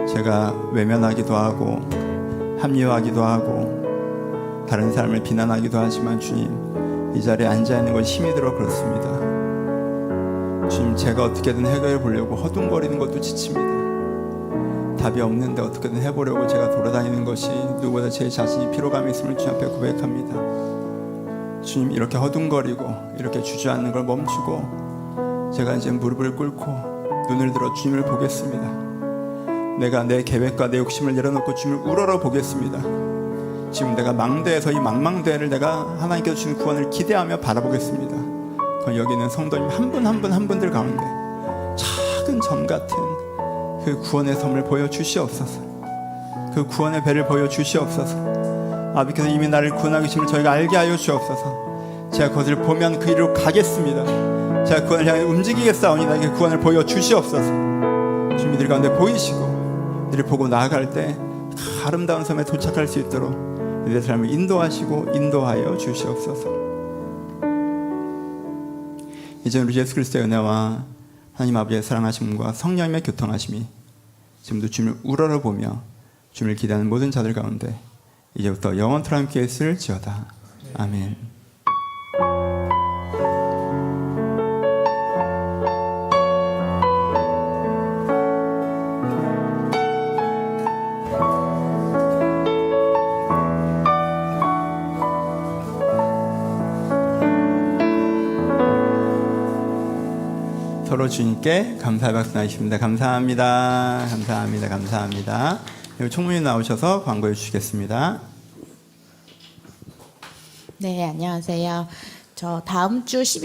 [SPEAKER 2] 제가 외면하기도 하고 합리화하기도 하고 다른 사람을 비난하기도 하지만 주님, 이 자리에 앉아 있는 것이 힘이 들어 그렇습니다. 주님, 제가 어떻게든 해결해 보려고 허둥거리는 것도 지칩니다. 답이 없는데 어떻게든 해보려고 제가 돌아다니는 것이 누구보다 제 자신이 피로감이 있음을 주님 앞에 고백합니다. 주님, 이렇게 허둥거리고 이렇게 주저앉는 걸 멈추고 제가 이제 무릎을 꿇고 눈을 들어 주님을 보겠습니다. 내가 내 계획과 내 욕심을 내려놓고 주님을 우러러 보겠습니다. 지금 내가 망대에서 이 망망대를 내가 하나님께서 주신 구원을 기대하며 바라보겠습니다. 그럼 여기 있는 성도님 한 분 한 분 한 분들 가운데 작은 점 같은 그 구원의 섬을 보여주시옵소서. 그 구원의 배를 보여주시옵소서. 아버지께서 이미 나를 구원하고 계심을 저희가 알게 하여 주옵소서. 제가 그것을 보면 그 일로 가겠습니다. 제가 구원을 향해 움직이겠사오니 나에게 구원을 보여주시옵소서. 주님, 이들 가운데 보이시고 이를 보고 나아갈 때 아름다운 섬에 도착할 수 있도록 이들의 삶을 인도하시고 인도하여 주시옵소서. 이제 우리 예수 그리스도의 은혜와 하나님 아버지의 사랑하심과 성령님의 교통하심이 지금도 주님을 우러러보며 주님을 기대하는 모든 자들 가운데 이제부터 영원토록 함께 있을지어다. 아멘. 서로 주님께 감사의 박수 나누십니다. 감사합니다. 감사합니다. 감사합니다. 총무님 나오셔서 광고해 주시겠습니다.
[SPEAKER 3] 네, 안녕하세요. 저 다음 주 12